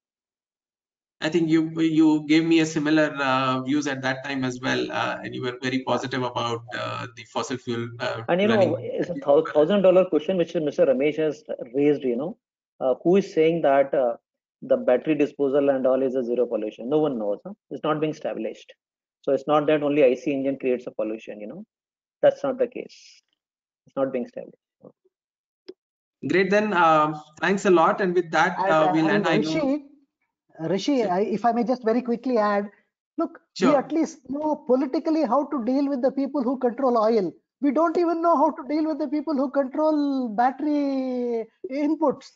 I think you gave me a similar views at that time as well, and you were very positive about the fossil fuel And you know, it's a $1,000 question which Mr. Ramesh has raised. You know, who is saying that the battery disposal and all is a zero pollution? No one knows. Huh? It's not being established. So it's not that only IC engine creates a pollution. You know, that's not the case. It's not being established. Great. Then thanks a lot. And with that, we'll end. I know. Rishi, if I may just very quickly add, look, we Sure. at least know politically how to deal with the people who control oil. We don't even know how to deal with the people who control battery inputs.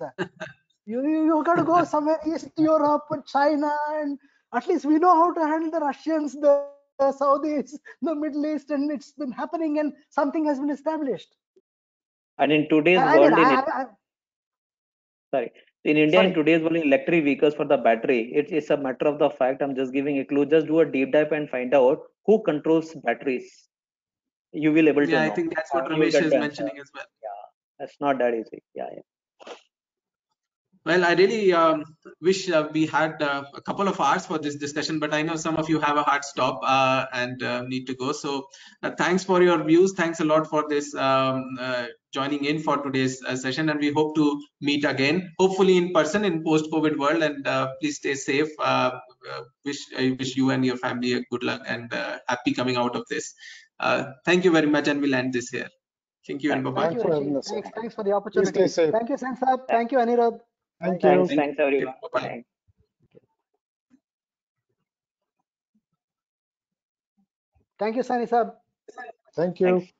You got to go somewhere East Europe, China, and at least we know how to handle the Russians, the Saudis, the Middle East, and it's been happening, and something has been established. And in today's I world, mean, sorry, in India, Sorry. in today's world, electric vehicles for the battery, it's a matter of the fact. I'm just giving a clue. Just do a deep dive and find out who controls batteries. You will able to Yeah, I know. think that's what You will Ramesh get is the answer. mentioning as well. Yeah, that's not that easy. Yeah. Well, I really wish we had a couple of hours for this discussion, but I know some of you have a hard stop and need to go. So thanks for your views. Thanks a lot for this joining in for today's session, and we hope to meet again, hopefully in person in post-COVID world. And please stay safe. I wish you and your family a good luck and happy coming out of this. Thank you very much, and we'll end this here. Thank you and bye-bye. Thank you, for Rishi. having us, sir. Thanks for the Please opportunity. stay safe. Thank you, Sansab. Thank you, Anirudh. Thank you. Thanks everyone. Bye-bye. Thanks. Thank you, Sanisab. Thank you. Thanks.